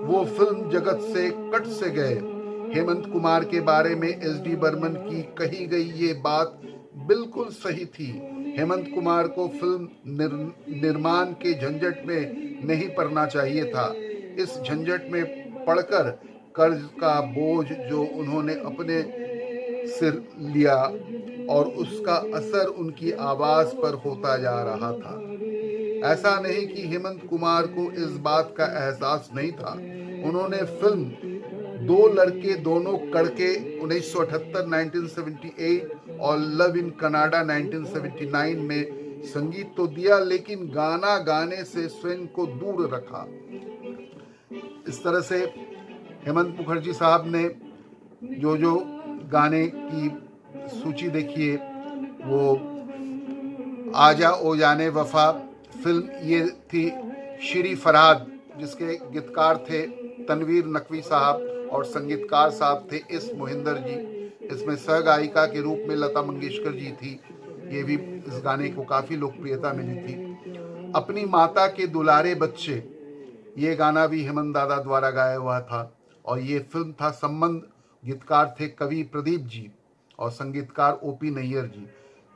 वो फिल्म जगत से कट से गए। हेमंत कुमार के बारे में एस.डी. बर्मन की कही गई ये बात बिल्कुल सही थी। हेमंत कुमार को फिल्म निर्माण के झंझट में नहीं पड़ना चाहिए था। इस झंझट में पड़कर कर्ज का बोझ जो उन्होंने अपने सिर लिया और उसका असर उनकी आवाज पर होता जा रहा था। ऐसा नहीं कि हेमंत कुमार को इस बात का एहसास नहीं था। उन्होंने फिल्म दो लड़के दोनों कड़के 1978 1978 और लव इन कनाडा 1979 में संगीत तो दिया, लेकिन गाना गाने से स्वयं को दूर रखा। इस तरह से हेमंत मुखर्जी साहब ने जो गाने की सूची देखिए, वो आजा ओ जाने वफा फिल्म ये थी। श्री फरहाद जिसके गीतकार थे तनवीर नकवी साहब और संगीतकार साहब थे एस मोहिंदर जी। इसमें सहगायिका के रूप में लता मंगेशकर जी थी। ये भी इस गाने को काफ़ी लोकप्रियता मिली थी। अपनी माता के दुलारे बच्चे, ये गाना भी हेमंत दादा द्वारा गाया हुआ था और ये फिल्म था संबंध। गीतकार थे कवि प्रदीप जी और संगीतकार ओपी नैयर जी।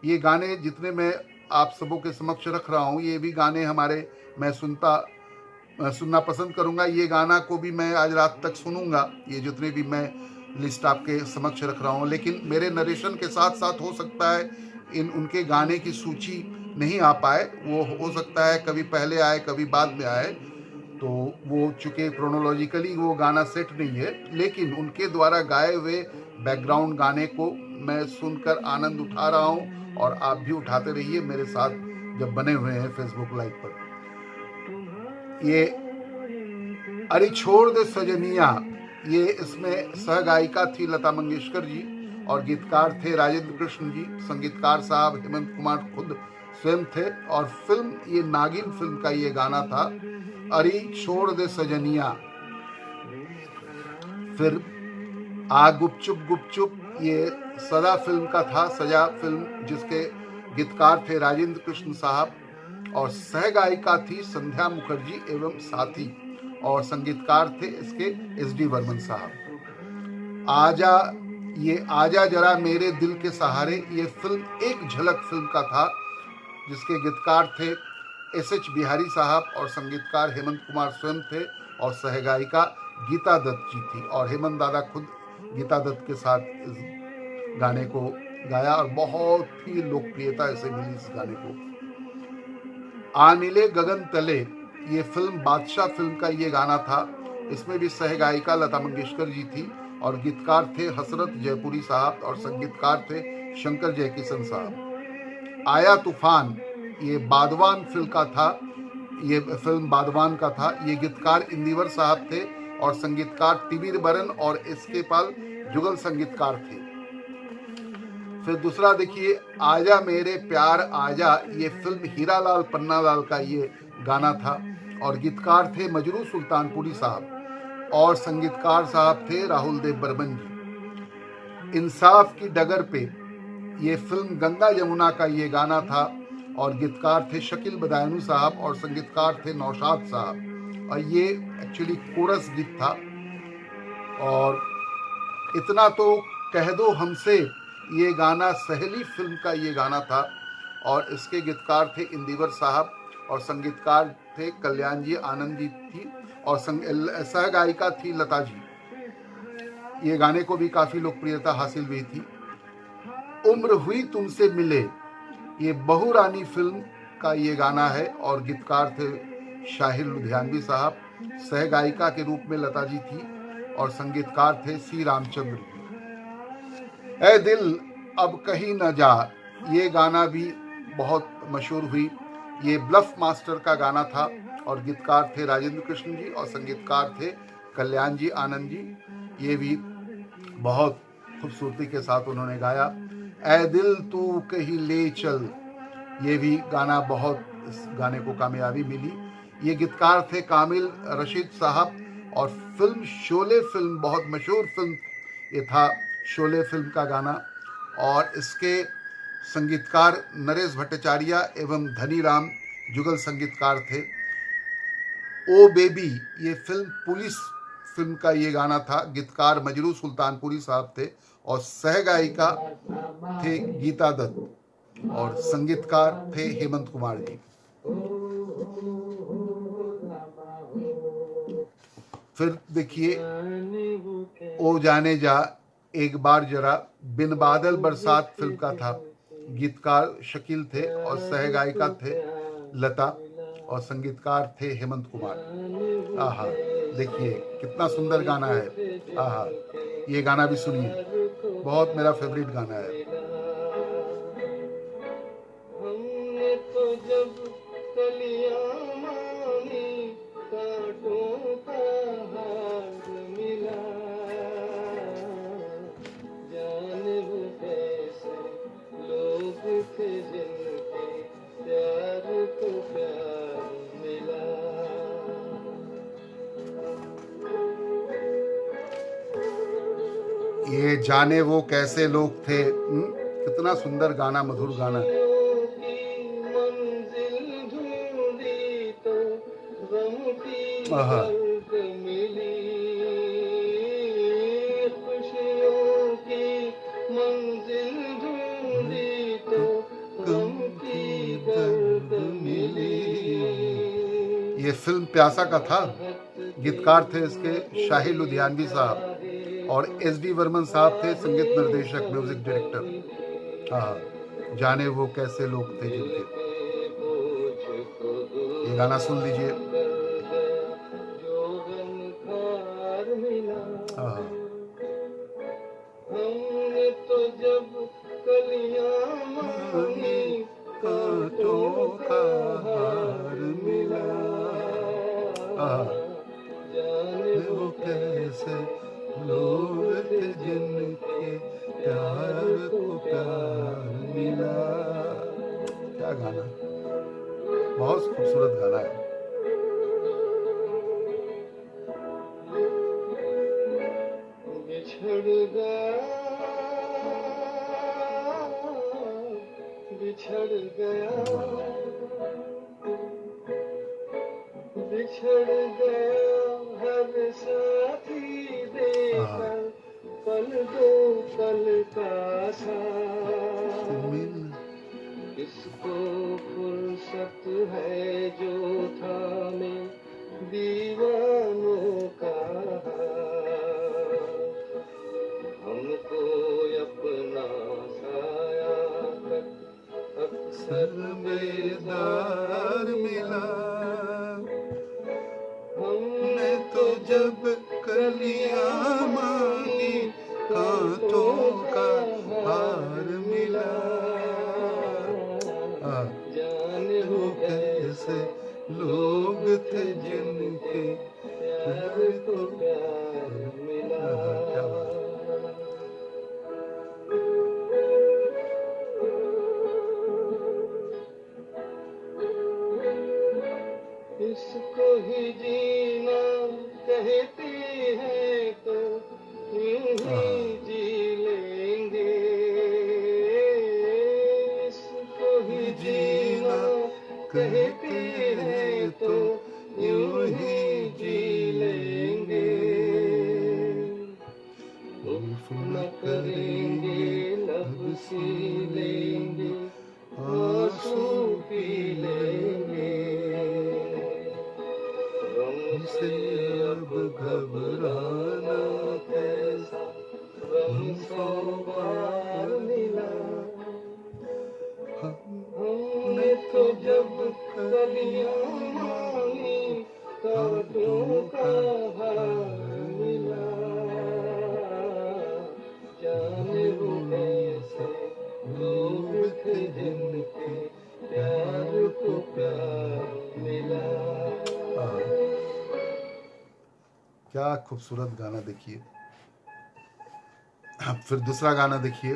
ये गाने जितने मैं आप सबों के समक्ष रख रहा हूँ, ये भी गाने हमारे मैं सुनना पसंद करूंगा। ये गाना को भी मैं आज रात तक सुनूंगा, ये जितने भी मैं लिस्ट आपके समक्ष रख रहा हूँ। लेकिन मेरे नरेशन के साथ साथ हो सकता है उनके गाने की सूची नहीं आ पाए। वो हो सकता है कभी पहले आए कभी बाद में आए, तो वो चूँकि क्रोनोलॉजिकली वो गाना सेट नहीं है, लेकिन उनके द्वारा गाए हुए बैकग्राउंड गाने को मैं सुनकर आनंद उठा रहा हूँ और आप भी उठाते रहिए मेरे साथ जब बने हुए हैं फेसबुक लाइव पर। ये अरे छोड़ दे सजनिया, ये इसमें सहगायिका थी लता मंगेशकर जी और गीतकार थे राजेंद्र कृष्ण जी। संगीतकार साहब हेमंत कुमार खुद स्वयं थे और फिल्म ये नागिन फिल्म का ये गाना था, अरे छोड़ दे सजनिया। फिर आ गुपचुप गुपचुप, ये सदा फिल्म का था, सजा फिल्म जिसके गीतकार थे राजेंद्र कृष्ण साहब और सहगायिका थी संध्या मुखर्जी एवं साथी और संगीतकार थे इसके एस.डी. बर्मन साहब। आजा, ये आजा जरा मेरे दिल के सहारे, ये फिल्म एक झलक फिल्म का था जिसके गीतकार थे एस.एच. बिहारी साहब और संगीतकार हेमंत कुमार स्वयं थे और सहगायिका गीता दत्त जी थी और हेमंत दादा खुद गीता दत्त के साथ इस गाने को गाया और बहुत ही लोकप्रियता इसे मिली इस गाने को। आनिले गगन तले, ये फिल्म बादशाह फिल्म का ये गाना था। इसमें भी सहगायिका लता मंगेशकर जी थी और गीतकार थे हसरत जयपुरी साहब और संगीतकार थे शंकर जयकिशन साहब। आया तूफान, ये बादवान फिल्म का था, ये फिल्म बादवान का था। ये गीतकार इंदिवर साहब थे और संगीतकार तिबिर बरन और एस.के. पाल जुगल संगीतकार थे। फिर दूसरा देखिए आजा मेरे प्यार आजा, ये फिल्म हीरालाल पन्नालाल का ये गाना था और गीतकार थे मजरू सुल्तानपुरी साहब और संगीतकार साहब थे राहुल देव बर्मन जी। इंसाफ की डगर पे, ये फिल्म गंगा यमुना का ये गाना था और गीतकार थे शकील बदायूनी साहब और संगीतकार थे नौशाद साहब और ये एक्चुअली कोरस गीत था। और इतना तो कह दो हमसे, ये गाना सहेली फिल्म का ये गाना था और इसके गीतकार थे इंदिवर साहब और संगीतकार थे कल्याण जी आनंद जी थी और सहगायिका थी लता जी। ये गाने को भी काफ़ी लोकप्रियता हासिल हुई थी। उम्र हुई तुमसे मिले, ये बहू रानी फिल्म का ये गाना है और गीतकार थे शाहिर लुधियानवी साहब। सहगायिका के रूप में लता जी थी और संगीतकार थे सी रामचंद्र जी। ऐ दिल अब कहीं न जा, ये गाना भी बहुत मशहूर हुई। ये ब्लफ मास्टर का गाना था और गीतकार थे राजेंद्र कृष्ण जी और संगीतकार थे कल्याण जी आनंद जी। ये भी बहुत खूबसूरती के साथ उन्होंने गाया। ऐ दिल तू कहीं ले चल, ये भी गाना बहुत, इस गाने को कामयाबी मिली। ये गीतकार थे कामिल रशीद साहब और फिल्म शोले फिल्म, बहुत मशहूर फिल्म ये था शोले फिल्म का गाना और इसके संगीतकार नरेश भट्टाचार्य एवं धनी राम जुगल संगीतकार थे। ओ बेबी, ये पुलिस फिल्म का ये गाना था। गीतकार मजरू सुल्तानपुरी साहब थे और सह गायिका थे गीता दत्त और संगीतकार थे हेमंत कुमार जी। फिर देखिए ओ जाने जा, एक बार जरा, बिन बादल बरसात फिल्म का था। गीतकार शकील थे और सह गायिका थे लता और संगीतकार थे हेमंत कुमार। आहा, देखिए कितना सुंदर गाना है। आहा, ये गाना भी सुनिए, बहुत मेरा फेवरेट गाना है। हमने तो जब कलियां मांगी, कांटों का हार मिला, जाने वो कैसे लोग थे जिनके प्यार को प्यार मिला। ये जाने वो कैसे लोग थे, कितना सुंदर गाना, मधुर गाना। आहा, ये फिल्म प्यासा का था। गीतकार थे इसके शाही लुधियानवी साहब और एस.डी. वर्मन साहब थे संगीत निर्देशक, म्यूजिक डायरेक्टर। हाँ, जाने वो कैसे लोग थे जिनके। ये गाना सुन लीजिए। हमने तो जब कलियां मांगी, कांटों का हार मिला, जाने वो कैसे लोग थे जिनके प्यार को प्यार मिला। क्या गाना, बहुत खूबसूरत गाना है। बिछड़ गया, बिछड़ गया, बिछड़ गया हर साथी देकर, पल दो पल का साथ, किसको फुर्सत है जो थामे दीवानों का। हमको अपना साया अक्सर बेदार मिला, हमने तो जब कलियां मांगी, कांटों का हार मिला, जाने वो कैसे लोग थे जिनके प्यार को प्यार मिला। इसको ही जीना कहते हैं तो यूं ही जी लेंगे, इसको ही जीना कहते हैं तो यूं ही जी लेंगे, उफ न करेंगे लब सी लेंगे, आंसू पी लेंगे, गम से अब घबराना कैसा, गम सौ बार मिला, हमने तो जब कलियां मांगी, कांटों का हार मिला, जाने वो कैसे लोग थे जिनके प्यार को प्यार मिला। क्या खूबसूरत गाना, देखिए। फिर दूसरा गाना देखिए।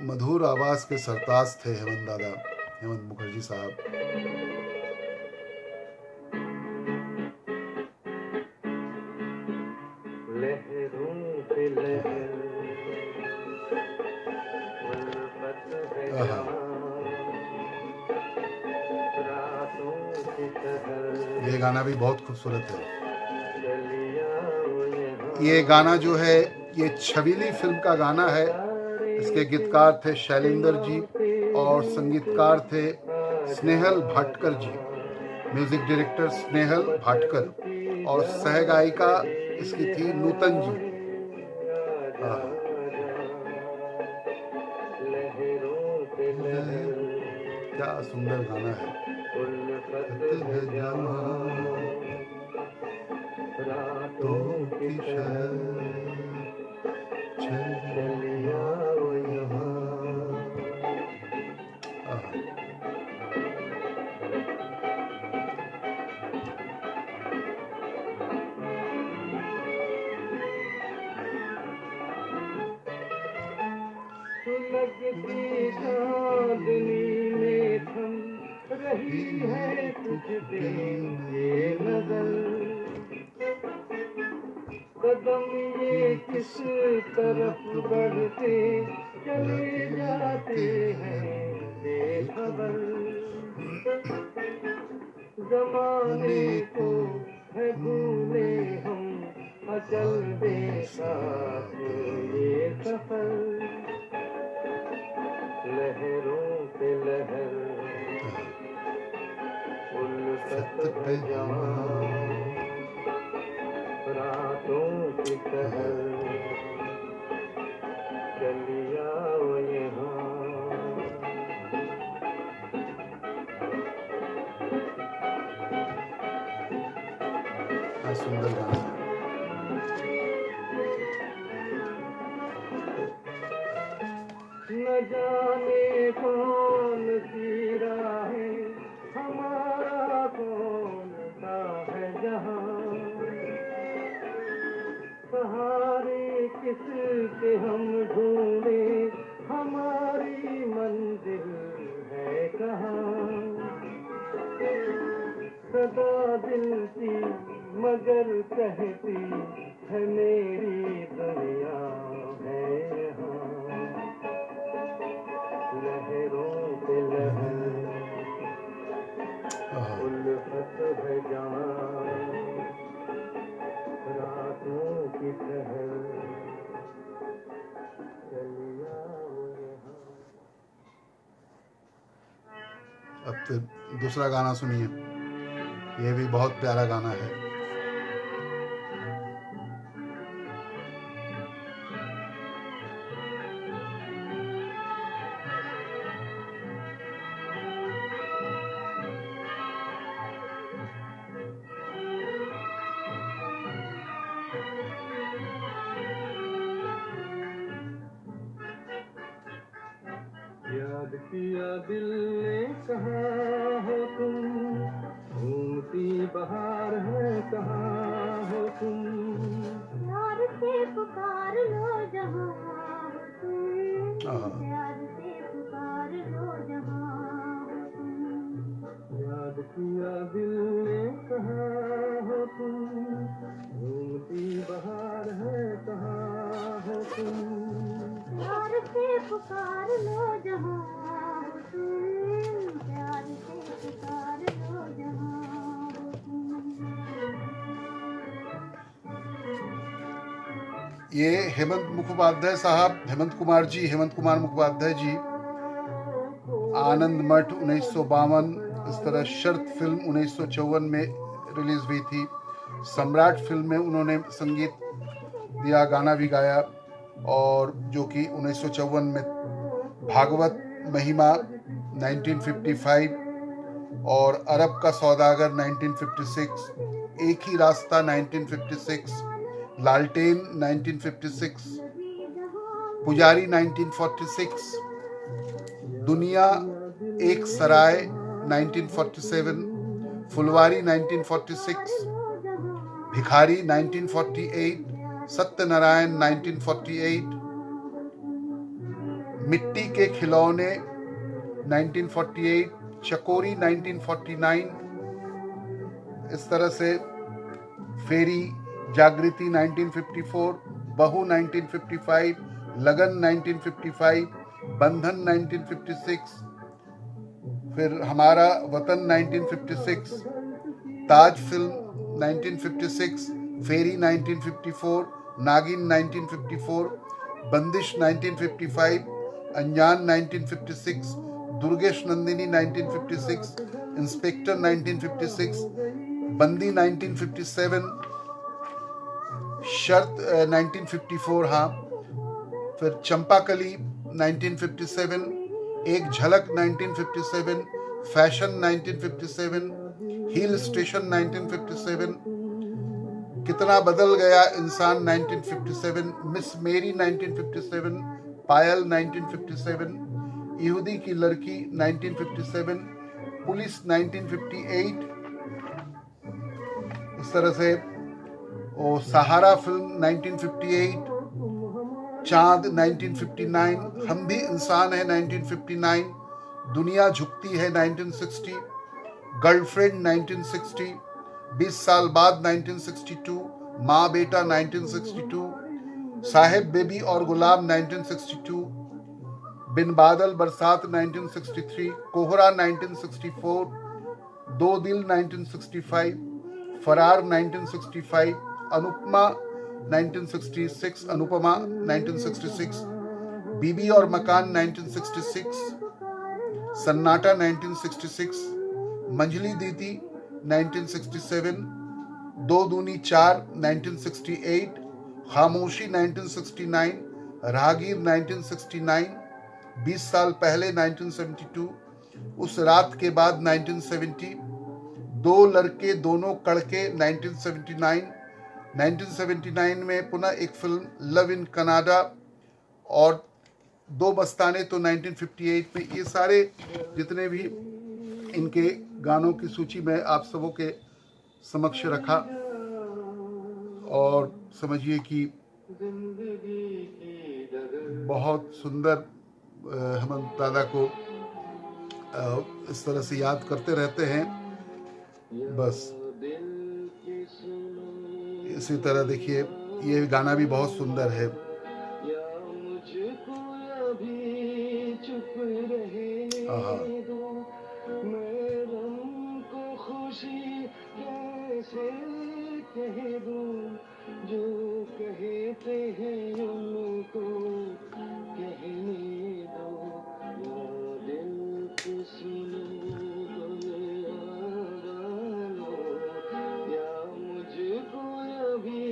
मधुर आवाज के सरताज थे हेमंत दादा, हेमंत मुखर्जी साहब। ये गाना भी बहुत खूबसूरत है। ये गाना जो है ये छबीली फिल्म का गाना है। इसके गीतकार थे शैलेंद्र जी और संगीतकार थे स्नेहल भाटकर जी। म्यूजिक डायरेक्टर स्नेहल भाटकर और सह गायिका इसकी थी नूतन जी। क्या सुंदर गाना है। रातों की चलिया लगती चांदनी में थम रही है तुझ पे ये नजर, कदम ये किस तरफ बढ़ते चले जाते हैं बेखबर, जमाने को है भूले हम अचल बेसाथ ये सफर, लहरों पे लहर उल्फत पे जवां, रातों की कहर चलिया यहाँ। सुंदर गाना है। न जाने कौन सी राहें हमारा कौन सा है जहां, सहारे किसके हम ढूंढे हमारी मंजिल है कहाँ, सदा दिल की मगर कहती है मेरी दुनिया है यहाँ, लहरों पे लहर उल्फत है जहाँ, रातों की कहर चलिया यहाँ। अब फिर दूसरा गाना सुनिए, ये भी बहुत प्यारा गाना है। याद किया दिल ने कहा हो तुम, घूमती बहार है कहाँ हो तुम, प्यार से पुकार लो जहाँ हो तुम, प्यार से पुकार लो जहाँ हो तुम, याद किया दिल ने कहा हो तुम, घूमती बहार है कहाँ हो तुम, प्यार से पुकार लो जहाँ हो तुम, प्यार से पुकार लो जहाँ हो तुम। ये हेमंत मुखोपाध्याय साहब, हेमंत कुमार मुखोपाध्याय जी, आनंद मठ 1952, इस तरह शर्त फिल्म 1954 में रिलीज हुई थी। सम्राट फिल्म में उन्होंने संगीत दिया, गाना भी गाया, और जो कि 1954 में भागवत महिमा 1955 और अरब का सौदागर 1956, एक ही रास्ता 1956, लालटेन 1956, पुजारी 1946, दुनिया एक सराय 1947, फुलवारी 1946, भिखारी 1948, सत्यनारायण 1948, मिट्टी के खिलौने 1948, चकोरी 1949, इस तरह से फेरी, जागृति 1954, बहू 1955, लगन 1955, बंधन 1956, फिर हमारा वतन 1956, ताज फिल्म 1956, फेरी 1954, नागिन 1954, बंदिश 1955, अनजान 1956, दुर्गेश नंदिनी 1956, इंस्पेक्टर 1956, बंदी 1957, शर्त 1954, हाँ, फिर चंपाकली 1957, एक झलक 1957, फैशन 1957, हिल स्टेशन 1957, कितना बदल गया इंसान 1957, मिस मेरी 1957, पायल 1957, यहूदी की लड़की 1957, पुलिस 1958, इस तरह से और सहारा फिल्म 1958, चांद 1959, हम भी इंसान है 1959, दुनिया झुकती है 1960, गर्लफ्रेंड 1960, 20 साल बाद 1962, माँ बेटा 1962, साहेब बेबी और गुलाम 1962, बिन बादल बरसात 1963, कोहरा 1964, दो दिल 1965, फरार 1965, अनुपमा 1966, अनुपमा 1966, बीबी और मकान 1966, सन्नाटा 1966, मंझली दीदी 1967, दो दूनी चार 1968, खामोशी 1969, राहगीर 1969, 20 साल पहले 1972, उस रात के बाद 1970, दो लड़के दोनों कड़के 1979, 1979 में पुनः एक फिल्म लव इन कनाडा और दो मस्ताने तो 1958 में। ये सारे जितने भी इनके गानों की सूची में आप सबों के समक्ष रखा और समझिए कि बहुत सुंदर हेमंत दादा को इस तरह से याद करते रहते हैं। बस इसी तरह देखिए ये गाना भी बहुत सुंदर है। जो कहते हैं उनको कहने दो, दिल की सुनो या मुझको अभी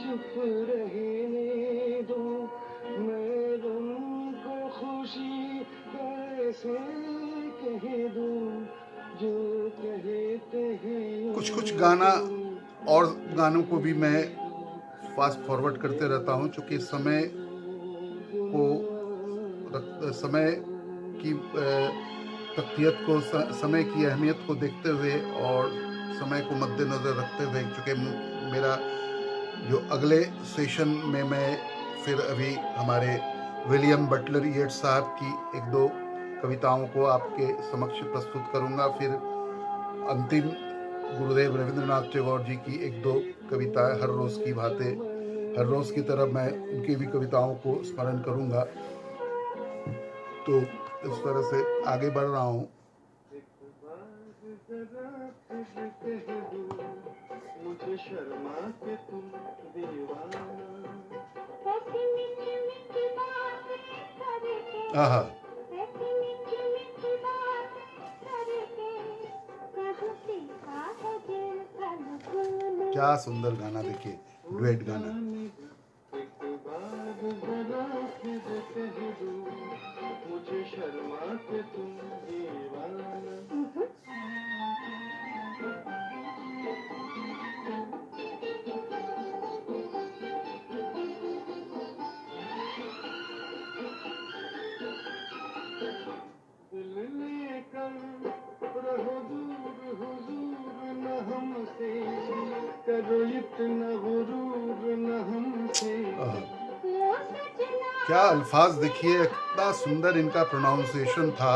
चुप रहने दो, मैं तुमको खुशी कैसे कह दूं जो कहते हैं। कुछ गाना और गानों को भी मैं फास्ट फॉरवर्ड करते रहता हूँ, चूँकि समय की तकतीयत को, समय की अहमियत को देखते हुए और समय को मद्देनज़र रखते हुए, चूँकि मेरा जो अगले सेशन में मैं फिर अभी हमारे विलियम बटलर येट्स साहब की एक दो कविताओं को आपके समक्ष प्रस्तुत करूँगा। फिर अंतिम गुरुदेव रविंद्रनाथ टैगोर जी की एक दो कविताएं हर रोज़ की भांति, हर रोज़ की तरह मैं उनकी भी कविताओं को स्मरण करूँगा। तो इस तरह से आगे बढ़ रहा हूँ। मुझे शर्मा के तुम दीवाना, आहा, क्या सुंदर गाना, देखिए डुएट गाना। मुझे शर्मा के तुम दीवाना, दिल लेकर रहो दूर हुजूर न हमसे, करो इतना गुरूर न हमसे। क्या अल्फाज देखिए, कितना सुंदर इनका प्रोनाउंसिएशन था।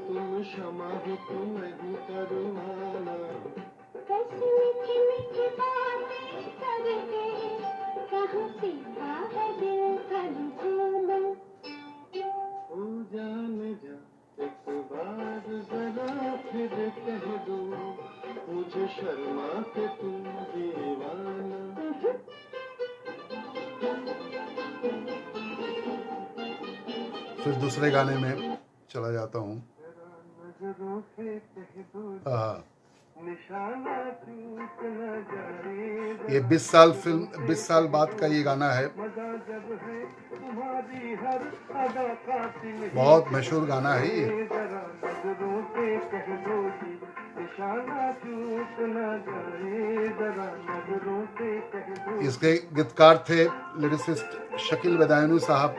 तुम क्षमा हो तुम भी करुणाना, जान जा एक शर्मा के तुम दीवाना। फिर दूसरे गाने में चला जाता हूँ। नजरों से कह दो हाँ, निशाना चूक न जाए। ये 20 साल बाद का ये गाना है। मजा जब है तुम्हारी हर अदा कातिल ही। बहुत मशहूर गाना है ये। जरा नजरों से कह दो जी निशाना चूक न जाए। जरा नजरों से कह दो। इसके गीतकार थे लिरिसिस्ट शकील बदायूनी साहब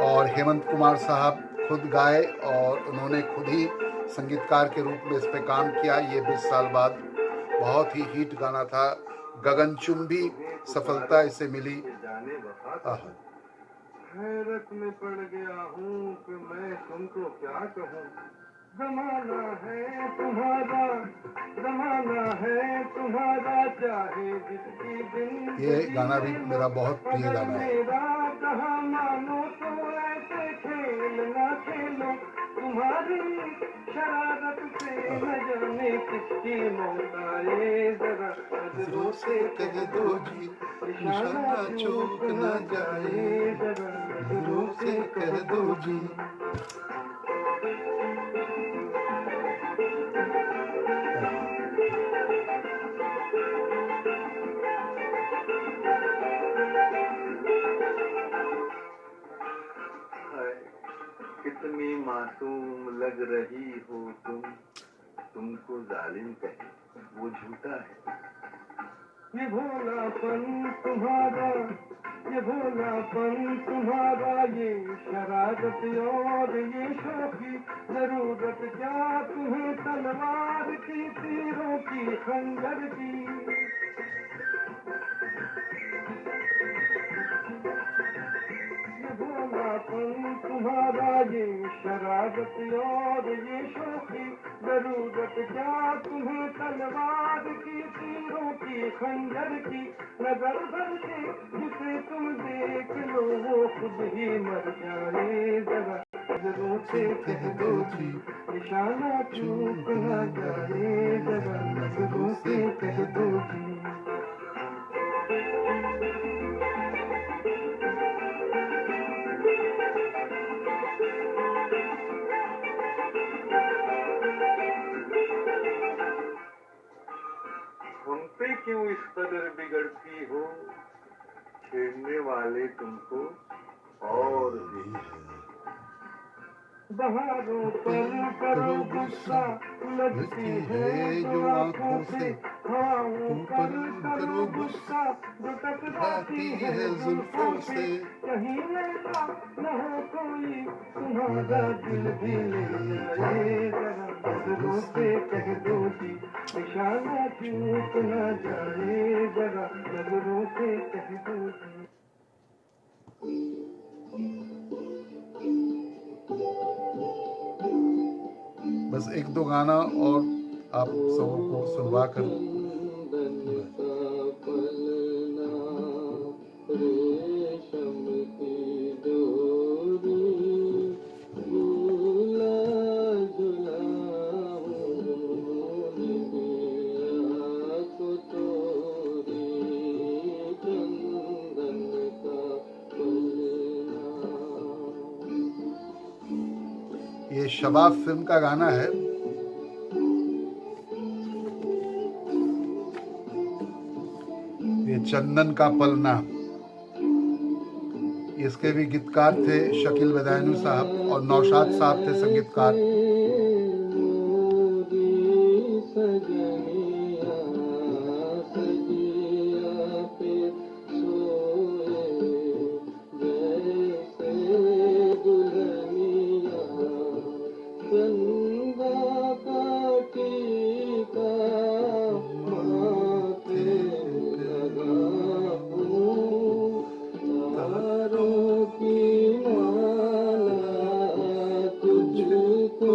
और हेमंत कुमार साहब खुद गाए और उन्होंने खुद ही संगीतकार के रूप में इस पे काम किया। ये 20 साल बाद बहुत ही हिट गाना था। गगनचुंबी सफलता इसे मिली। जाने वफा आहा, हैरत में पड़ गया हूँ कि मैं तुमको क्या कहूँ। जमाना है तुम्हारा, जमाना है तुम्हारा, चाहे जिसकी दिन। ये गाना भी मेरा बहुत प्रिय गाना है। मेरा कहा मानो तो ऐसे खेल ना खेलो। तुम्हारी शरारत से न जाने किसकी मौत आए। जरा नजरों से कह दो जी निशाना चूक न जाए। जरा नजरों से कह दो जी। कितनी मासूम लग रही हो तुम, तुमको जालिम कहे वो झूठा है। ये भोलापन तुम्हारा, ये भोलापन तुम्हारा, ये शरारत और ये शौकी। जरूरत क्या तुम्हें तलवार की, तीरों की, खंजर की। भोलापन तुम्हारा, ये शरारत और ये शौकी। जरूरत क्या तुम्हें तलवार की, तीरों की, खंजर की। नजर भर के जिसे तुम देख लो वो खुद ही मर जाए। जरा नजरों से कह दो जी निशाना चूक न जाए। जरा नजरों से कह दो जी। हमसे क्यों इस कदर बिगड़ती हो, छेड़ने वाले तुमको और भी। बहारों पर करो गुस्सा, लगती है जो आंखों से। हवाओं पर करो गुस्सा, जो टकराती है जुल्फों से। कहीं ऐसा न हो कोई तुम्हारा दिल भी ले जाए। जरा नजरों से कह दो जी निशाना चूक न जाए। जरा नजरों से कह दो जी। बस एक दो गाना और आप सबों को सुनवा कर ये शबाब फिल्म का गाना है। ये चंदन का पलना, इसके भी गीतकार थे शकील बदायूनी साहब और नौशाद साहब थे संगीतकार। तारों की माला तुझको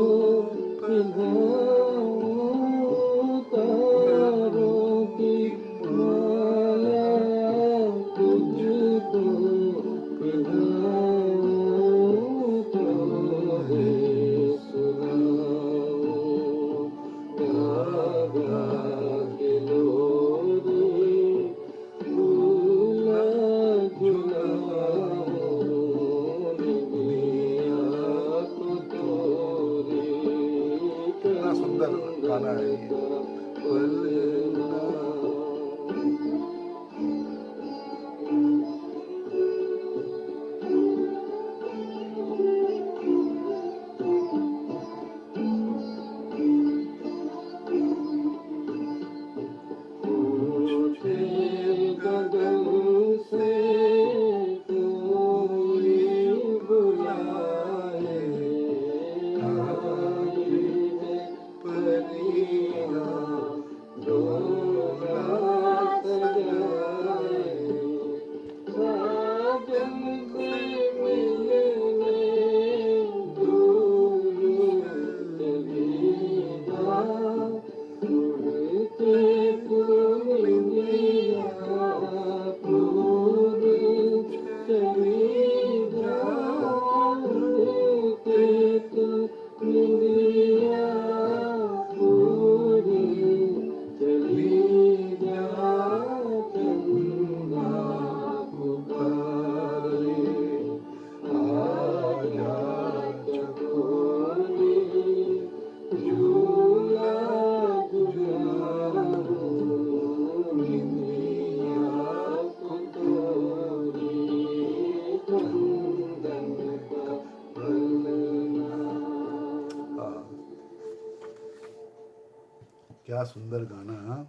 क्या सुंदर गाना।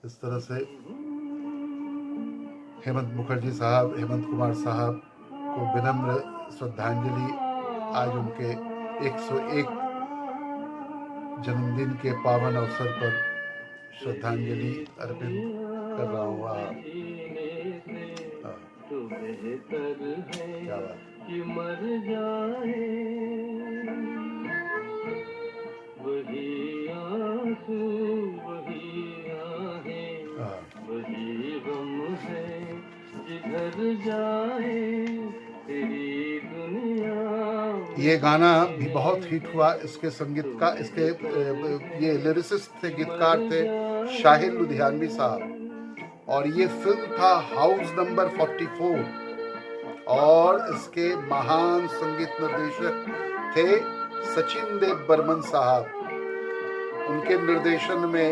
इस तरह से हेमंत मुखर्जी साहब, हेमंत कुमार साहब को विनम्र श्रद्धांजलि आज उनके 101 जन्मदिन के पावन अवसर पर श्रद्धांजलि अर्पित कर रहा हूँ। क्या बात। ये गाना भी बहुत हिट हुआ। इसके संगीत का, इसके ये लिरिसिस्ट थे, गीतकार थे शाहिद लुधियानवी साहब, और ये फिल्म था हाउस नंबर 44, और इसके महान संगीत निर्देशक थे सचिन देव बर्मन साहब। उनके निर्देशन में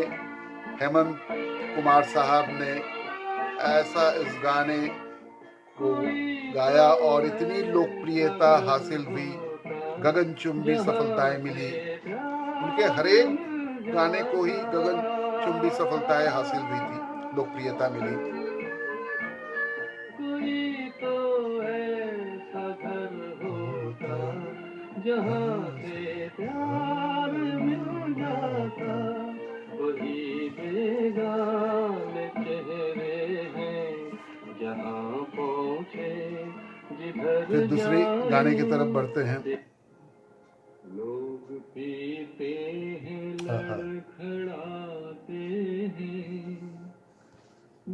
हेमंत कुमार साहब ने ऐसा इस गाने को गाया और इतनी लोकप्रियता हासिल हुई, गगनचुंबी सफलताएं मिली। उनके हरेक गाने को ही गगनचुंबी सफलताएं हासिल हुई थी, लोकप्रियता मिली। कोई तो ऐसा घर होता जहां से प्यार मिल जाता, वही बेगाने चेहरे हैं जहां पहुंचे जिधर। फिर दूसरी गाने की तरफ बढ़ते हैं। लोग पीते हैं, लड़खड़ाते हैं,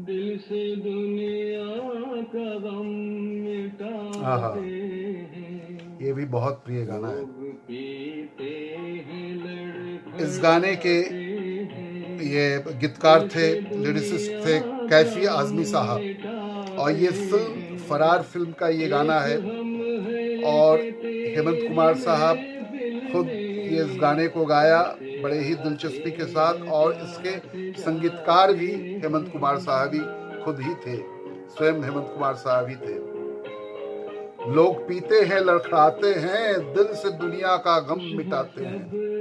दिल से दुनिया का गम मिटाते हैं। ये भी बहुत प्रिय गाना है। इस गाने के ये गीतकार थे, लिरिसिस्ट थे कैफी आजमी साहब, और ये फिल्म फरार फिल्म का ये गाना है। और हेमंत कुमार साहब खुद ये इस गाने को गाया बड़े ही दिलचस्पी के साथ, और इसके संगीतकार भी हेमंत कुमार साहब ही खुद ही थे, स्वयं हेमंत कुमार साहब ही थे। लोग पीते हैं, लड़खड़ाते हैं, दिल से दुनिया का गम मिटाते हैं।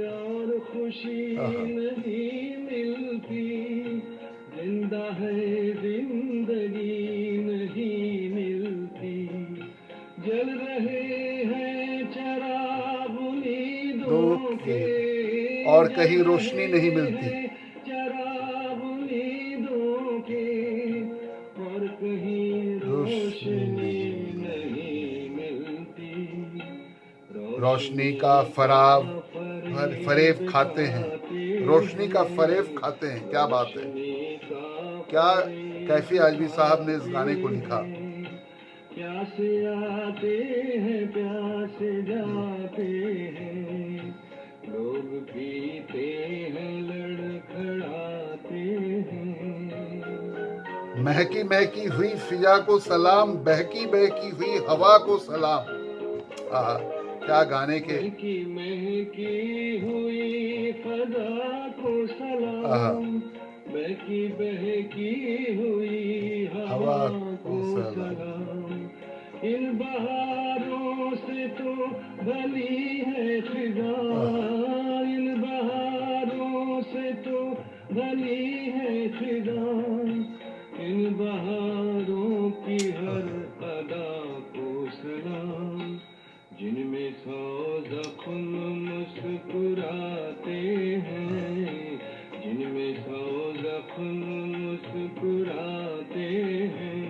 खुशी नहीं मिलती, जिंदा है जिंदगी नहीं मिलती, जल रहे हैं चराग उम्मीदों के, और कहीं रोशनी नहीं मिलती, चराग उम्मीदों के, और कहीं रोशनी नहीं मिलती। रोशनी का फरेब खाते हैं, रोशनी का फरेब खाते हैं। क्या बात है, क्या कैफी आजमी साहब ने इस गाने को लिखा। प्यासे आते हैं, प्यासे जाते हैं, लोग पीते हैं, लड़खड़ाते हैं। महकी महकी हुई फिजा को सलाम, बहकी बहकी हुई हवा को सलाम। क्या गाने के महकी हुई फजा को आहा, सलाम, महकी बहकी हुई हवा को सलाम। इन बहारों से तो भली है फिजा, इन बहारों से तो भली है फिजा, इन बहारों की हर अदा को सलाम, जिनमें सौ जख्म मुस्कुराते हैं, जिनमें सौ जख्म मुस्कुराते हैं,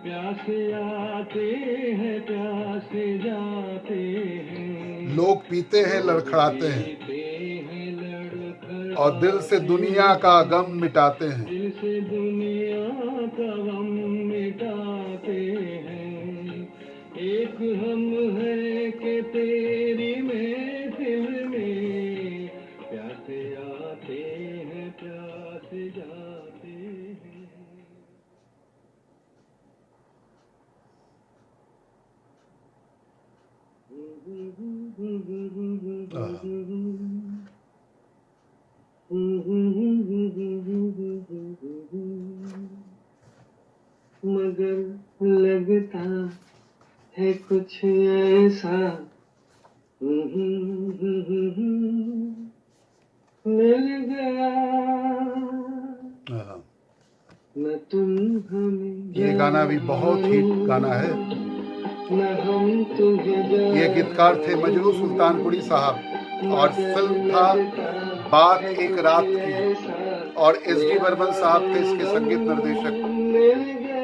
प्यासे आते हैं प्यासे जाते हैं, लोग पीते हैं लड़खड़ाते हैं पीते हैं लड़खड़ाते और दिल से दुनिया का गम मिटाते हैं। दिल से दुनिया का गम मिटाते हैं। एक हम है कि तेरी महफिल में प्यासे आते हैं प्यासे जाते हैं। मगर लगता है कुछ ऐसा मिल गया आहा, न तुम हमें ये गाना भी बहुत हिट गाना है। न हम तुझे ये गीतकार थे मजरू सुल्तानपुरी साहब और फिल्म था बात एक रात की और एस.डी. बर्मन साहब थे इसके संगीत निर्देशक। मिल गया।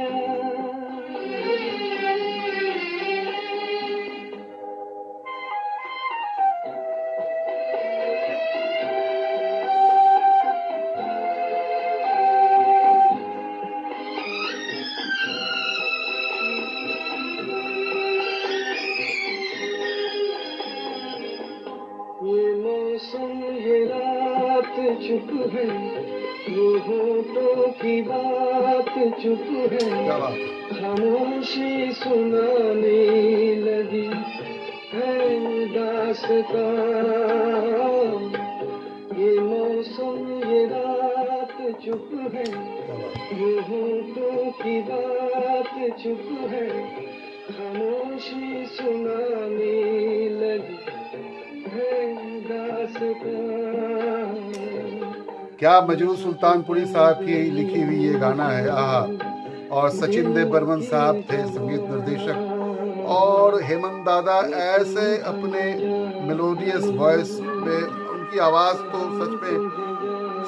ये मौसम ये रात चुप है, वो होठों की बात चुप है, क्या बात है। खामोशी सुनाने लगी है दास्तां। ये मौसम ये रात चुप है, क्या बात है। वो होठों की बात चुप है, खामोशी सुनाने लगी है दास्तां। क्या मजरू सुल्तानपुरी साहब की लिखी हुई ये गाना है। आहा, और सचिन देव बर्मन साहब थे संगीत निर्देशक और हेमंत दादा ऐसे अपने मेलोडियस वॉइस में, उनकी आवाज तो सच में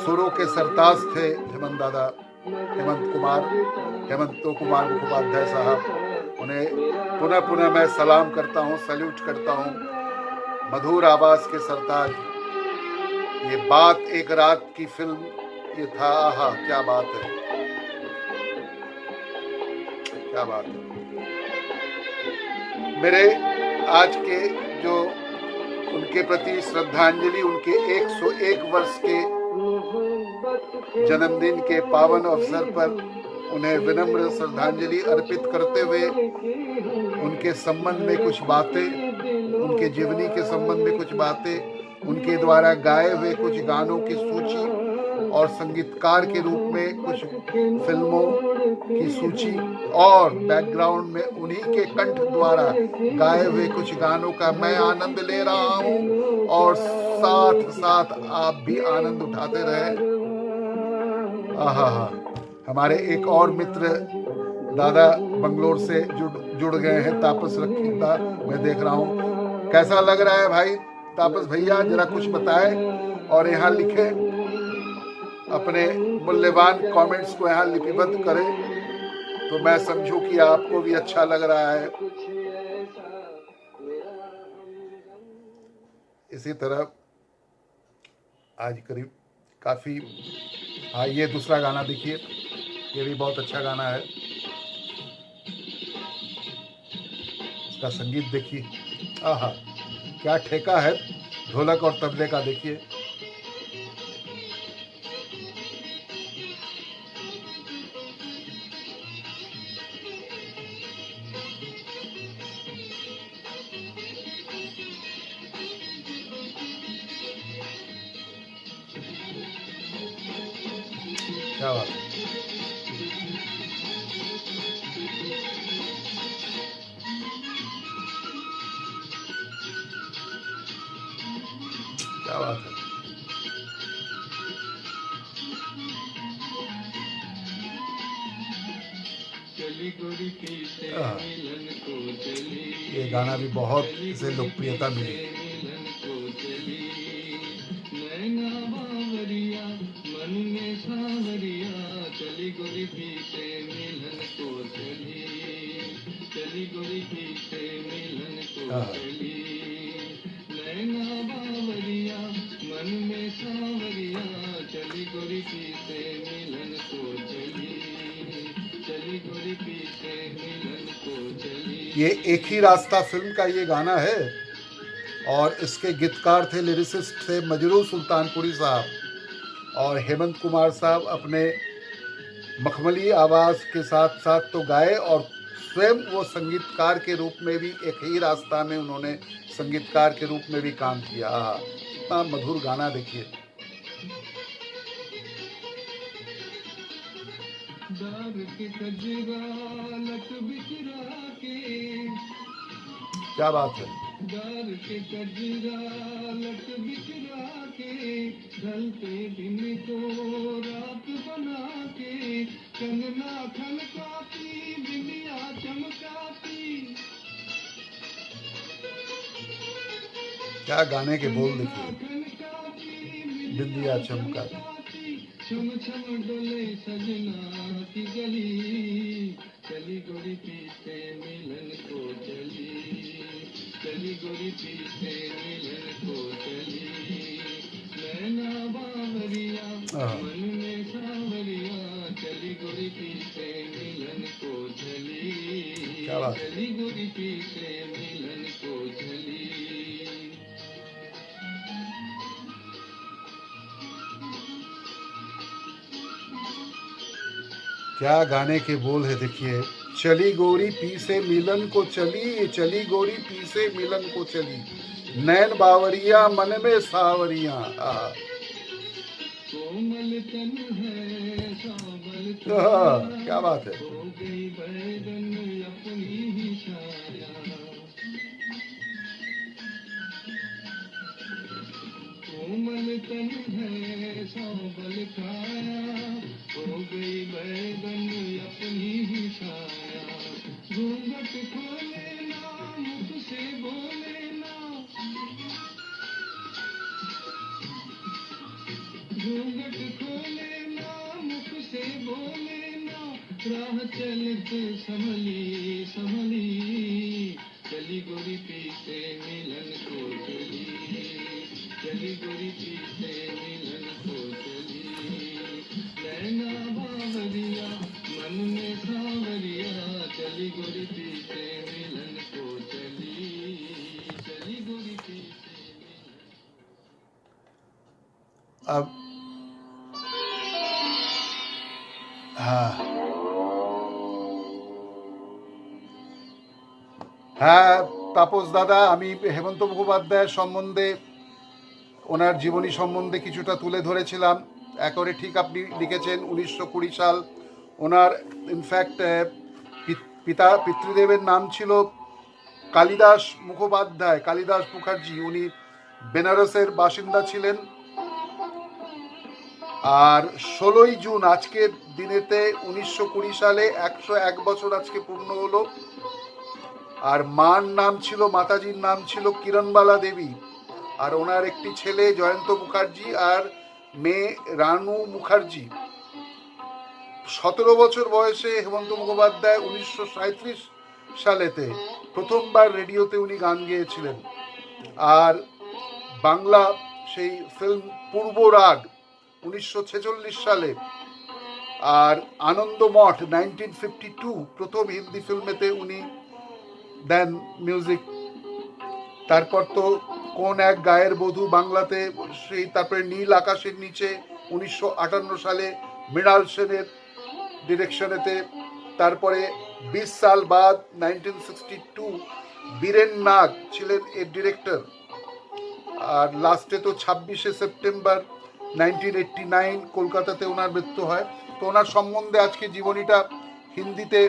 सुरों के सरताज थे हेमंत दादा, हेमंत कुमार मुखोपाध्याय साहब। उन्हें पुनः पुनः मैं सलाम करता हूँ, सैल्यूट करता हूँ। मधुर आवाज के सरताज। ये बात एक रात की फिल्म ये था। आहा, क्या बात है, क्या बात है। मेरे आज के जो उनके प्रति श्रद्धांजलि, उनके 101 वर्ष के जन्मदिन के पावन अवसर पर उन्हें विनम्र श्रद्धांजलि अर्पित करते हुए उनके संबंध में कुछ बातें, उनके जीवनी के संबंध में कुछ बातें, उनके द्वारा गाए हुए कुछ गानों की सूची और संगीतकार के रूप में कुछ फिल्मों की सूची और बैकग्राउंड में उन्हीं के कंठ द्वारा गाए हुए कुछ गानों का मैं आनंद ले रहा हूँ और साथ साथ आप भी आनंद उठाते रहे। आहा, हमारे एक और मित्र दादा बंगलोर से जुड़ गए हैं, तापस रखीदा, मैं देख रहा हूँ। कैसा लग रहा है भाई तापस भैया, जरा कुछ बताएं और यहाँ लिखें, अपने मूल्यवान कमेंट्स को यहाँ लिपिबद्ध करें तो मैं समझूं कि आपको भी अच्छा लग रहा है। इसी तरह आज करीब काफी, हाँ ये दूसरा गाना देखिए, ये भी बहुत अच्छा गाना है। इसका संगीत देखिए, आहा क्या ठेका है ढोलक और तबले का, देखिए। क्या बात है, क्या बात है। हाँ, ये गाना भी बहुत इसे लोकप्रियता मिली। हाँ, ये एक ही रास्ता फिल्म का ये गाना है और इसके गीतकार थे, लिरिसिस्ट थे मजरू सुल्तानपुरी साहब, और हेमंत कुमार साहब अपने मखमली आवाज़ के साथ साथ तो गाए और स्वयं वो संगीतकार के रूप में भी एक ही रास्ता में उन्होंने संगीतकार के रूप में भी काम किया। कितना मधुर गाना, देखिए। क्या बात है, क्या गाने के बोल देखिए, बिंदिया चमकाती। छम छम डोले सजना की गली, चली गोरी पीछे मिलन को चली, चली गोरी पीछे मिलन को चली, नैना बावरिया मन में सावरिया, चली गोरी पीछे मिलन को चली, क्या बात, चली गोरी पीछे मिलन को चली। क्या गाने के बोल है, देखिए। चली गोरी पी से मिलन को चली, चली गोरी पी से मिलन को चली, नैन बावरिया मन में सावरिया। कोमल तन है सावल, क्या बात है, हो गई बैगन अपनी ही छाया, कोमल तन है सावल खाया, हो गई बैगन अपनी ही छाया, घूंघट खोले ना मुख से बोले ना, घूंघट खोले ना मुख से बोले ना, राह चलत संभली संभली, चली गोरी पीछे मिलन को चली, चली गोरी पीछे मिलन को चली, नैना बावरिया मन में सावरिया, चली गोरी पीछे मिलन को चली, चली गोरी पीछे मिलन। अब हाँ, হ্যাঁ তাপস দাদা, আমি হেমন্ত মুখোপাধ্যায়ের সম্বন্ধে, ওনার জীবনী সম্বন্ধে কিছুটা তুলে ধরেছিলাম। একেবারে ঠিক আপনি লিখেছেন, 1920 সাল। ওনার ইনফ্যাক্ট পিতৃদেবের নাম ছিল কালিদাস মুখোপাধ্যায়, কালিদাস মুখার্জি। উনি বেনারসের বাসিন্দা ছিলেন। আর 16ই জুন আজকের দিনেতে 1920 সালে 101 বছর আজকে পূর্ণ হলো। আর মার নাম ছিল, মাতাজির নাম ছিল কিরণবালা দেবী, আর ওনার একটি ছেলে জয়ন্ত মুখার্জি আর মেয়ে রানু মুখার্জি। 17 বছর বয়সে হেমন্ত মুখোপাধ্যায় 1937 সালেতে প্রথমবার রেডিওতে উনি গান গেয়েছিলেন। আর বাংলা সেই ফিল্ম পূর্ব রাগ 1946 সালে, আর আনন্দমঠ 1952 প্রথম হিন্দি ফিল্মেতে উনি দেন মিউজিক। তারপর তো কোন এক গায়ের বধূ বাংলাতে, সেই তারপরে নীল আকাশের নিচে 1958 সালে মৃণাল সেনের ডিরেকশনেতে, তারপরে 20 সাল বাদ 1962 বীরেন নাগ ছিলেন এর ডিরেক্টর, আর লাস্টে তো 26শে সেপ্টেম্বর 1989 কলকাতাতে ওনার মৃত্যু হয়। তো ওনার সম্বন্ধে আজকে জীবনীটা হিন্দিতে,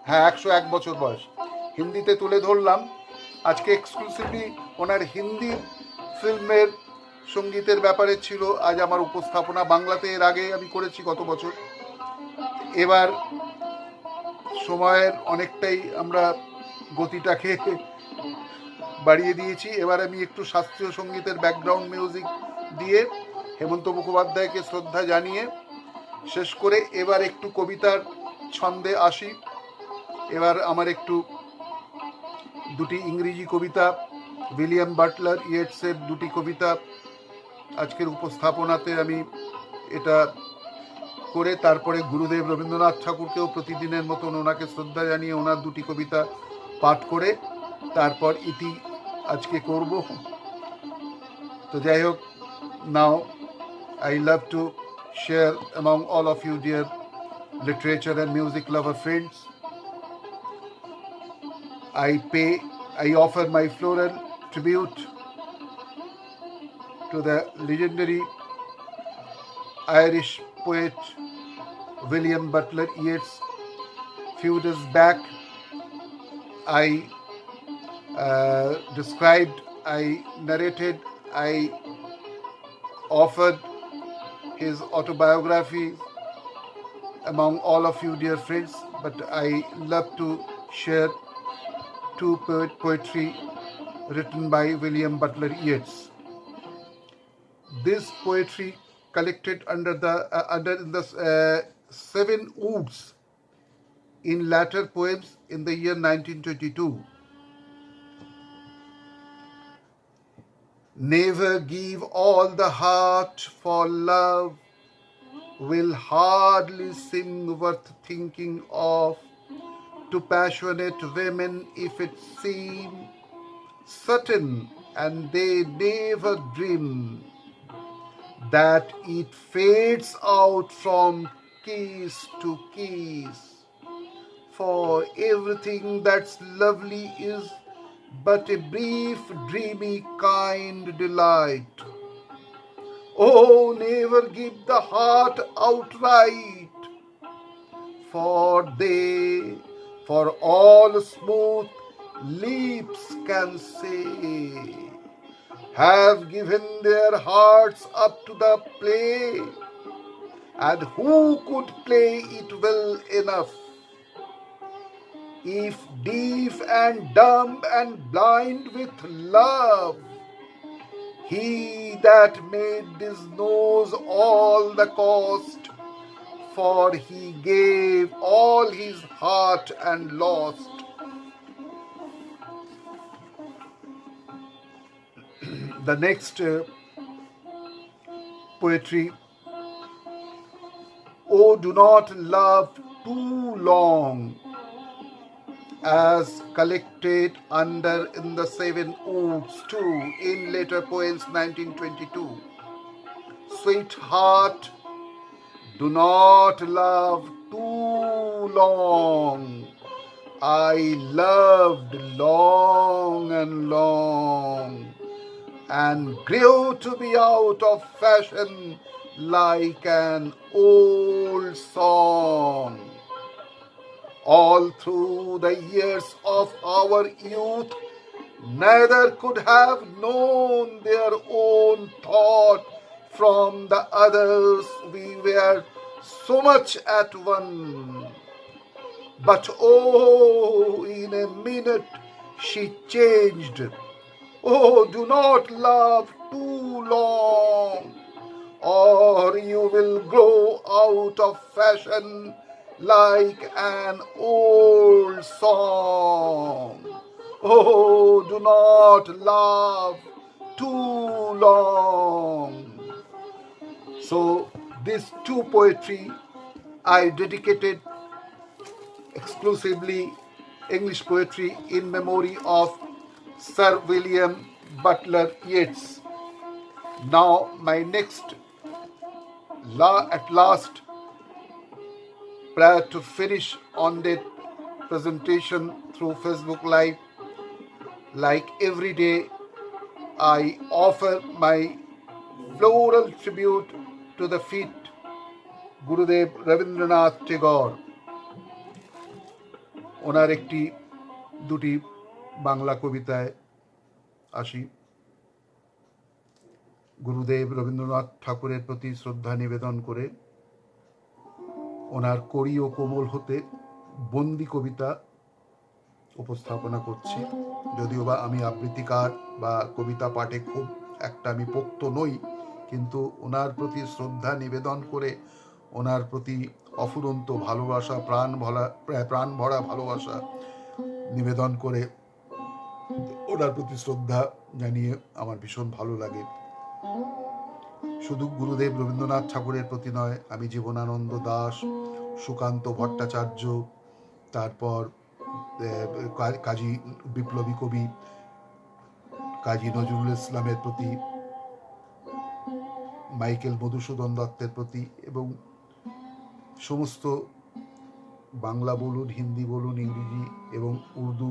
হ্যাঁ 101 বছর বয়স, হিন্দিতে তুলে ধরলাম আজকে এক্সক্লুসিভলি। ওনার হিন্দি ফিল্মের সঙ্গীতের ব্যাপারে ছিল আজ আমার উপস্থাপনা। বাংলাতে এর আগে আমি করেছি গত বছর। এবার সময়ের অনেকটাই আমরা গতিটাকে বাড়িয়ে দিয়েছি। এবার আমি একটু শাস্ত্রীয় সঙ্গীতের ব্যাকগ্রাউন্ড মিউজিক দিয়ে হেমন্ত মুখোপাধ্যায়কে শ্রদ্ধা জানিয়ে শেষ করে এবার একটু কবিতার ছন্দে আসি। এবার আমার একটু দুটি ইংরেজি কবিতা, উইলিয়াম বাটলার ইয়েটসের দুটি কবিতা আজকের উপস্থাপনাতে আমি এটা করে তারপরে গুরুদেব রবীন্দ্রনাথ ঠাকুরকেও প্রতিদিনের মতন ওনাকে শ্রদ্ধা জানিয়ে ওনার দুটি কবিতা পাঠ করে তারপর ইতি আজকে করব। তো যাই হোক, নাও I love to share among all of you dear literature and music lover friends. I offer my floral tribute to the legendary Irish poet William Butler Yeats. Few days back, I described, I narrated, I offered his autobiography among all of you dear friends, but I love to share two poetry written by William Butler Yeats. This poetry collected under the 7 Odes in latter poems in the year 1922. Never give all the heart, for love will hardly seem worth thinking of to passionate women if it seem certain, and they never dream that it fades out from kiss to kiss. For everything that's lovely is but a brief, dreamy kind delight. Oh, never give the heart outright, for all smooth lips can say, have given their hearts up to the play, and who could play it well enough? If deaf and dumb and blind with love, he that made this knows all the cost, for he gave all his heart and lost. The next poetry. Oh, do not love too long, as collected under in the 7 Odes too in later poems 1922. Sweetheart, do not love too long. I loved long and long, and grew to be out of fashion like an old song. All through the years of our youth, neither could have known their own thought from the others. We were so much at one. But oh, in a minute she changed. Oh, do not love too long, or you will grow out of fashion like an old song. Oh, do not love too long. So these two poetry I dedicated exclusively English poetry in memory of Sir William Butler Yeats. Now my next at last, prior to finish on that presentation through Facebook Live, like every day, I offer my floral tribute to the feet Gurudev Rabindranath Tagore, ওনার দুটি বাংলা কবিতায় আসি। গুরুদেব রবীন্দ্রনাথ ঠাকুরের প্রতি শ্রদ্ধা নিবেদন করে ওনার কড়ি ও কোমল হতে বন্দি কবিতা উপস্থাপনা করছি। যদিও বা আমি আবৃত্তিকার বা কবিতা পাঠে খুব আমি পোক্ত নই, কিন্তু ওনার প্রতি শ্রদ্ধা নিবেদন করে, ওনার প্রতি অফুরন্ত ভালোবাসা, প্রাণ ভরা ভালোবাসা নিবেদন করে ওনার প্রতি শ্রদ্ধা জানিয়ে আমার ভীষণ ভালো লাগে। শুধু গুরুদেব রবীন্দ্রনাথ ঠাকুরের প্রতি নয়, আমি জীবনানন্দ দাশ, সুকান্ত ভট্টাচার্য, তারপর কাজী বিপ্লবী কবি কাজী নজরুল ইসলামের প্রতি, মাইকেল মধুসূদন দত্তের প্রতি, এবং সমস্ত বাংলা বলুন, হিন্দি বলুন, ইংরেজি এবং উর্দু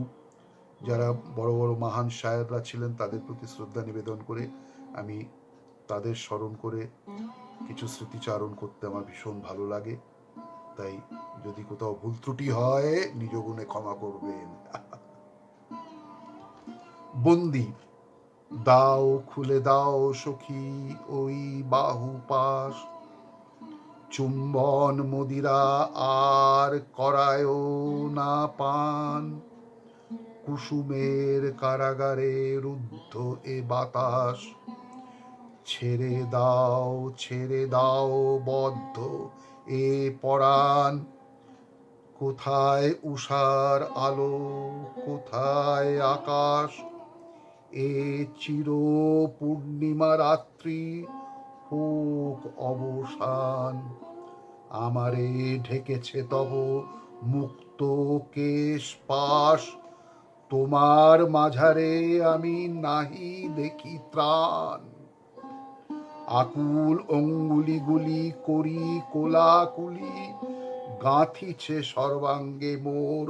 যারা বড় বড় মহান শায়েররা ছিলেন তাদের প্রতি শ্রদ্ধা নিবেদন করে আমি তাদের স্মরণ করে কিছু স্মৃতিচারণ করতে আমার ভীষণ ভালো লাগে। তাই যদি কোথাও ভুল ত্রুটি হয় নিজ গুণে ক্ষমা করবেন। বন্দি। দাও খুলে দাও সখী ওই বাহু পাশ, চুম্বন মদিরা আর করায় না পান, কুসুমের কারাগারে রুদ্ধ এ বাতাস, ছেড়ে দাও বদ্ধ এ পরাণ, কোথায় উষার আলো, কোথায় আকাশ, এ চির পূর্ণিমা রাত্রি হোক অবসান, আমারে ঢেকেছে তব মুক্ত কেশ পাশ, তোমার মাঝারে আমি নাহি দেখি ত্রাণ, আকুল অঙ্গুলিগুলি করি কোলাকুলি, গাঁথিছে সর্বাঙ্গে মোর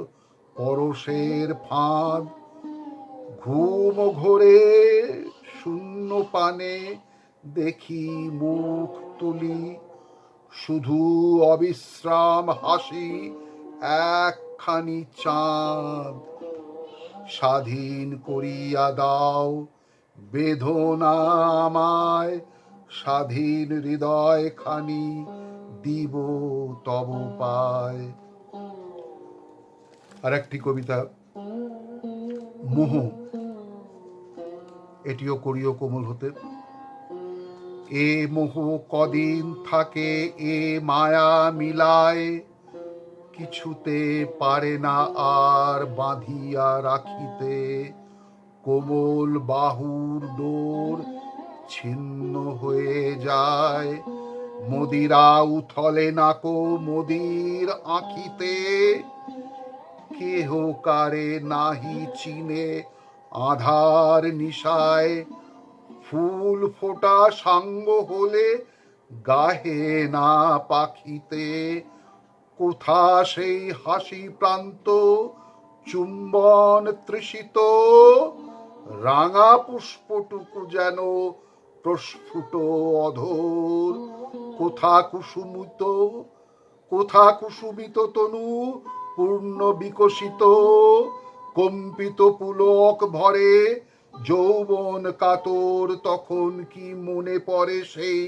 পরশের ফাঁদ, ঘুম ঘোরে শূন্য পানে দেখি মুখ তুলি, শুধু অবিশ্রাম হাসি একখানি চাঁদ, স্বাধীন করিয়া দাও বেদনা আমায়, স্বাধীন হৃদয় খানি দিব তব পায়। আর একটি কবিতা মোহ, এটিও করিও কোমল হতে। এ মোহ কদিন থাকে এ মায়া মিলায়, কিছুতে পারে না আর বাঁধিয়া রাখিতে, কোমল বাহুর ডোর ছিন্ন হয়ে যায়, মদিরা উথলে নাকো মোদির আঁখিতে, কেহ কারে নাহি চিনে আধার নিশায়, ফুল ফোটা সাঙ্গ হলে গাহে না পাখিতে, কোথা সেই হাসি প্রান্ত চুম্বন তৃষিত, রাঙা পুষ্পটুকু যেন প্রস্ফুট অধর, কোথা কুসুমিত তনু পূর্ণ বিকশিত, কম্পিত পুলক ভরে যৌবন কাতর, তখন কি মনে পড়ে সেই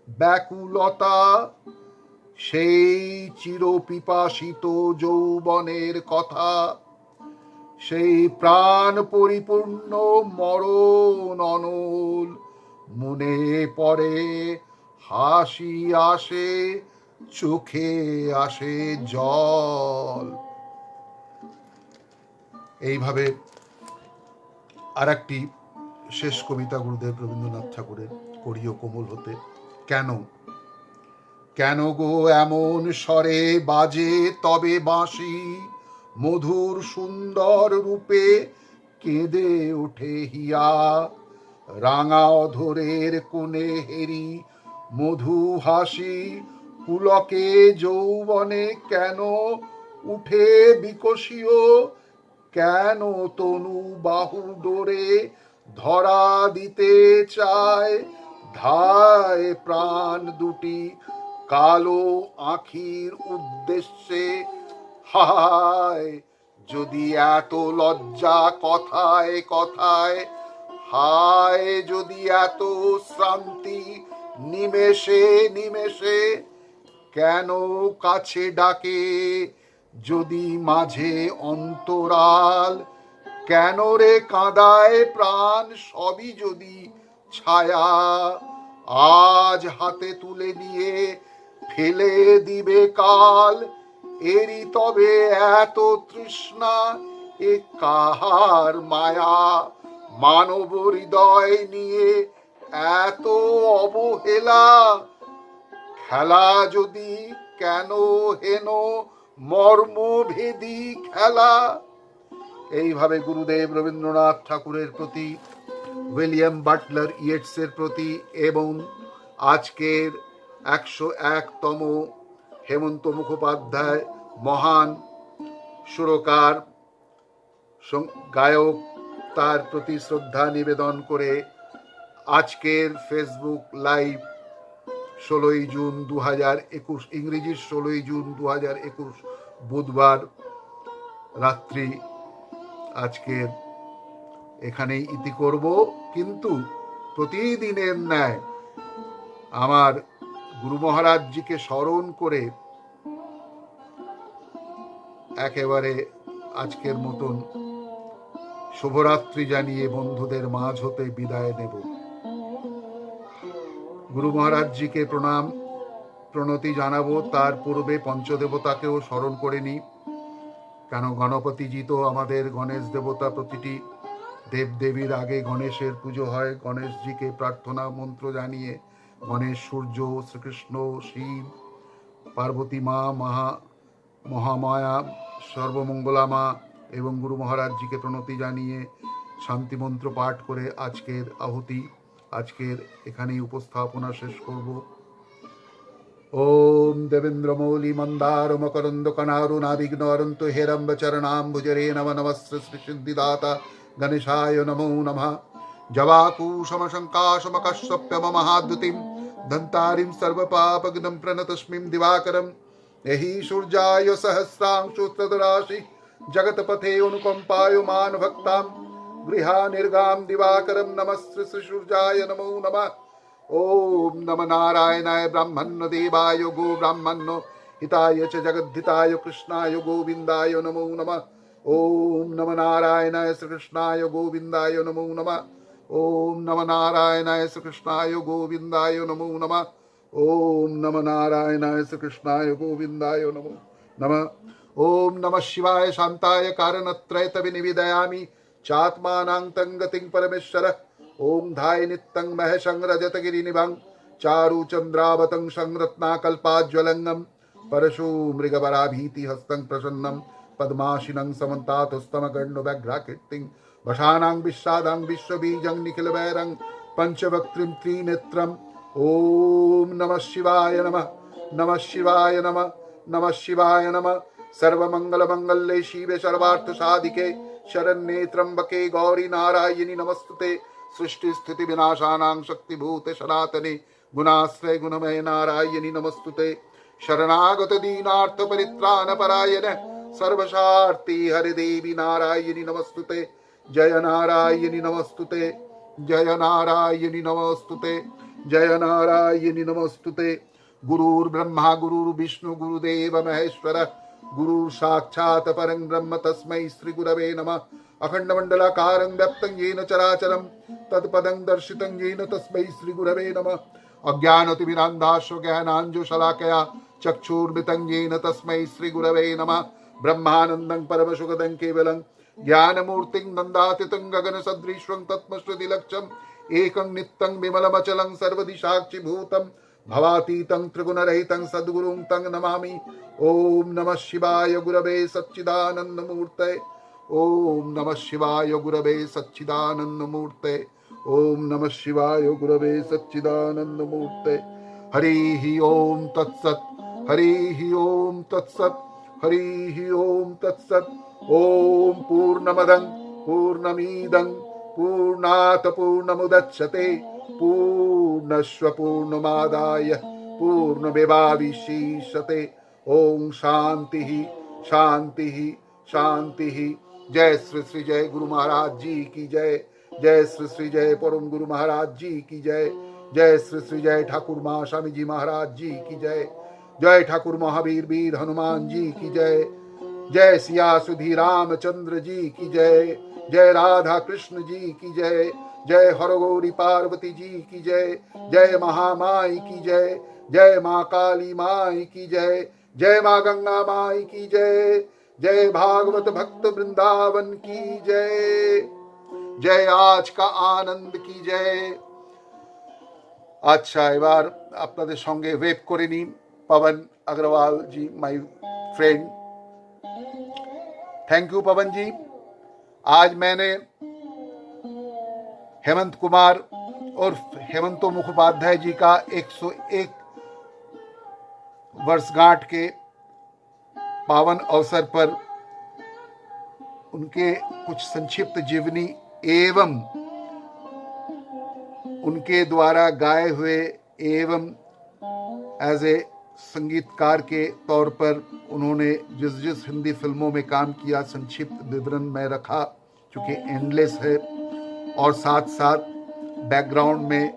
ব্যাকুলতা, সেই চিরপিপাসিত যৌবনের কথা, সেই প্রাণ পরিপূর্ণ মরণ অনল, মনে পড়ে হাসি আসে চোখে আসে জল। এইভাবে আর একটি শেষ কবিতা গুরুদেব রবীন্দ্রনাথ ঠাকুরের, করিও কোমল হতে। কেন গো এমন স্বরে বাজে তবে বাঁশি, মধুর সুন্দর রূপে কেঁদে ওঠে হিয়া, রাঙা অধরের কোণে হেরি মধু হাসি, পুলকে যৌবনে কেন উঠে বিকশিও, কেন তনু বাহু ডোরে ধরা দিতে চায়, ধায় প্রাণ দুটি কালো আঁখির উদ্দেশ্যে। হায় যদি এত লজ্জা কথায় কথায়, হায় যদি এত শ্রান্তি নিমেষে নিমেষে, কেন কাছে ডাকে যদি মাঝে অন্তরাল, কেন রে কাঁদায় প্রাণ সবই যদি ছায়া, আজ হাতে তুলে নিয়ে ফেলে দিবে কাল, এরই তবে এত তৃষ্ণা, এ কাহার মায়া, মানব হৃদয় নিয়ে এত অবহেলা, খেলা যদি কেন হেন মর্মভেদী খেলা। এইভাবে গুরুদেব রবীন্দ্রনাথ ঠাকুরের প্রতি, উইলিয়াম বাটলার ইয়েটসের প্রতি এবং আজকের 101তম হেমন্ত মুখোপাধ্যায় মহান সুরকার গায়ক, তার প্রতি শ্রদ্ধা নিবেদন করে আজকের ফেসবুক লাইভ 16ই জুন 2021, ইংরেজির 16ই জুন 2021 বুধবার রাত্রি আজকের এখানেই ইতি করব। কিন্তু প্রতিদিনের ন্যায় আমার গুরু মহারাজজিকে স্মরণ করে একেবারে আজকের মতন শুভরাত্রি জানিয়ে বন্ধুদের মাঝ হতে বিদায় নেব। গুরু মহারাজজিকে প্রণাম প্রণতি জানাবো, তার পূর্বে পঞ্চদেবতাকেও স্মরণ করে নিই, কেন গণপতিজি তো আমাদের গণেশ দেবতা। প্রতিটি দেবদেবীর আগে গণেশের পুজো হয়। গণেশজিকে প্রার্থনা মন্ত্র জানিয়ে গণেশ, সূর্য, শ্রীকৃষ্ণ, শিব, পার্বতী মা, মহামায়া, সর্বমঙ্গলা মা এবং গুরু মহারাজজিকে প্রণতি জানিয়ে শান্তি মন্ত্র পাঠ করে আজকের আহুতি, আজকের এখানেই উপস্থাপনা শেষ করব। ওম দেবেন্দ্রমৌলি মন্দার মকরন্দ কনারুণাবিঘ্ন অরন্ত হেরম্ব চরণাম্বুজরে নম নমস্তে শ্রী সিদ্ধিদাতা গণেশায় নমো নমঃ। জবাকুশমশঙ্কাশমকশ্যপ্যম মহাদ্যুতিম ধন্তারিম সর্বপাপগ্नं প্রণতস্মিং দিবাকরম। এহি সূর্যায় সহস্রাংশুস্তদরাশি জগৎপথে অনুকম্পায় মান ভক্তাম গৃহা নির্গাম দিবাকরম। নমস্তে শ্রী সূর্যায় নমো নমঃ। ओम नम नारायणाय ब्रह्मण्य देवाय गो ब्राह्मण्य हिताय च जगद्धिताय कृष्णाय गोविंदाय नमो नमः। ओम नम नारायणाय श्री कृष्णाय गोविंदाय नमो नमः। ओम नम नारायणाय श्री कृष्णाय गोविंदाय नमो नमः। ओम नम नारायणाय श्री कृष्णाय गोविंदाय नमो नमः। ओम नमः शिवाय शांताय कारणत्रयत विनिवेदयामि चात्मानां तंगतिं परमेश्वर। ओम धाय नित्यं महशं रजतगिरिनिभं चारु चंद्रावतं संरत्नाकल्पाज्वलंगं परशु मृगवराभीति हस्तं प्रसन्नं पद्माशिनं समन्तातुस्तमगण्डव्यघ्राकीर्तिं वशानां विश्वादां विश्वबीजं निखिलवैरं पंचवक्त्रिं त्रिनेत्रम्। ओम नमः शिवाय नमः, नमः शिवाय नमः, नमः शिवाय नमः। सर्वमंगलमंगल्ये शिवे सर्वार्थसाधिके शरण्ये त्र्यंबके गौरी नारायणि नमस्तुते। सृष्टि स्थिति विनाशानां शक्तिभूते सनातने गुणाश्रय गुणमय नारायणि नमस्तुते। शरणागत दीनार्थ परित्राण परायण सर्वशार्ति हरिदेवी नारायणि नमस्तुते। जय नारायणि नमस्तुते, जय नारायणि नमस्तुते, जय नारायणि नमस्तुते। गुरुर्ब्रह्मा गुरुर्विष्णु गुरुदेव महेश्वर गुरु साक्षात् परं ब्रह्म तस्मै श्री गुरवे नमः। अखंडमंडलाकारं व्याप्तं येन चराचरं तत्पदं दर्शितं येन तस्मै श्री गुरवे नमः। अज्ञानतिमिरान्धास्य ज्ञानाञ्जनशलाकया चक्षुर्मिलितं येन तस्मै श्री गुरवे नमः। ब्रह्मानन्दं परमसुखदं केवलं ज्ञानमूर्तिं नन्दातीतं गगनसदृशं तत्त्वश्रुतिलक्ष्यम् एकं नित्यं विमलमचलं सर्वदिशाक्षिभूतं भवातीतं त्रिगुणरहितं सद्गुरुं तं नमामि। ओम नमः शिवाय गुरवे सच्चिदानन्दमूर्ते। ओम नमः शिवाय गुरवे सच्चिदानन्दमूर्ते। ओम नमः शिवाय गुरवे सच्चिदानन्दमूर्ते। हरिः ओम तत्सत्, हरिः ओम तत्सत्, हरिः ओम तत्सत्। ओम पूर्णमदं पूर्णमिदं पूर्णात् पूर्णमुदच्यते पूर्णस्य पूर्णमादाय पूर्णमेवावशिष्यते। ओम शांति ही शांति ही शांति ही। जय श्री श्री जय गुरु महाराज जी की जय। जय श्री श्री जय परम गुरु महाराज जी की जय। जय श्री श्री जय ठाकुर महा स्वामी जी महाराज जी की जय। जय ठाकुर महावीर वीर हनुमान जी की जय। जय सिया सुधी रामचंद्र जी की जय। जय राधा कृष्ण जी की जय। जय हरगौरी पार्वती जी की जय। जय महामाई की जय। जय माँ काली माई की जय। जय माँ गंगा माई की जय। जय भागवत भक्त वृंदावन की जय। जय आज का आनंद की जय। আচ্ছা, এবার আপনাদের সঙ্গে ওয়েব করে নিই। पवन अग्रवाल जी, माय फ्रेंड, थैंक यू पवन जी। आज मैंने हेमंत कुमार और हेमंतो मुखोपाध्याय जी का 101 वर्षगांठ के पावन अवसर पर उनके कुछ संक्षिप्त जीवनी एवं उनके द्वारा गाए हुए एवं एज ए संगीतकार के तौर पर उन्होंने जिस जिस हिंदी फिल्मों में काम किया संक्षिप्त विवरण में रखा, चूँकि एंडलेस है। और साथ साथ बैकग्राउंड में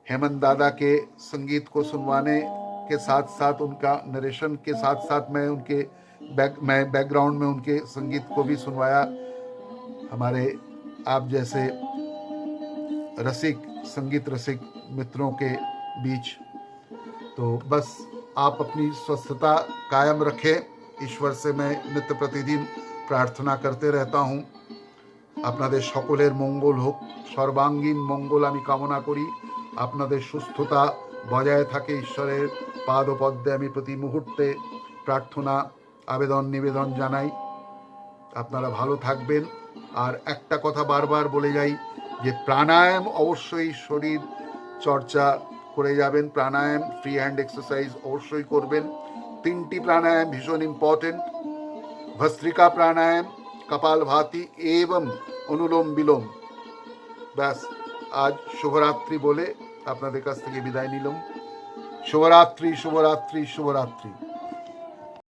हेमंत दादा के संगीत को सुनवाने के साथ साथ उनका नरेशन के साथ साथ मैं उनके बैकग्राउंड में उनके संगीत को भी सुनवाया। हमारे आप जैसे रसिक, संगीत रसिक मित्रों के बीच। तो बस आप अपनी स्वस्थता कायम रखें, ईश्वर से मैं नित्य प्रतिदिन प्रार्थना करते रहता हूँ। আপনাদের সকলের মঙ্গল হোক, সর্বাঙ্গীন মঙ্গল আমি কামনা করি। আপনাদের সুস্থতা বজায় থাকে ঈশ্বরের পাদপদ্মে আমি প্রতি মুহূর্তে প্রার্থনা আবেদন নিবেদন জানাই। আপনারা ভালো থাকবেন। আর একটা কথা বারবার বলে যাই যে প্রাণায়াম অবশ্যই শরীর চর্চা করে যাবেন। প্রাণায়াম, ফ্রি হ্যান্ড এক্সারসাইজ অবশ্যই করবেন। 3টি প্রাণায়াম ভীষণ ইম্পর্টেন্ট, ভস্ত্রিকা প্রাণায়াম, কপালভাতি एवं অনুলোম বিলোম। ব্যাস, আজ শুভরাত্রি বলে আপনাদের কাছ থেকে বিদায় নিলাম। শুভরাত্রি, শুভরাত্রি, শুভরাত্রি।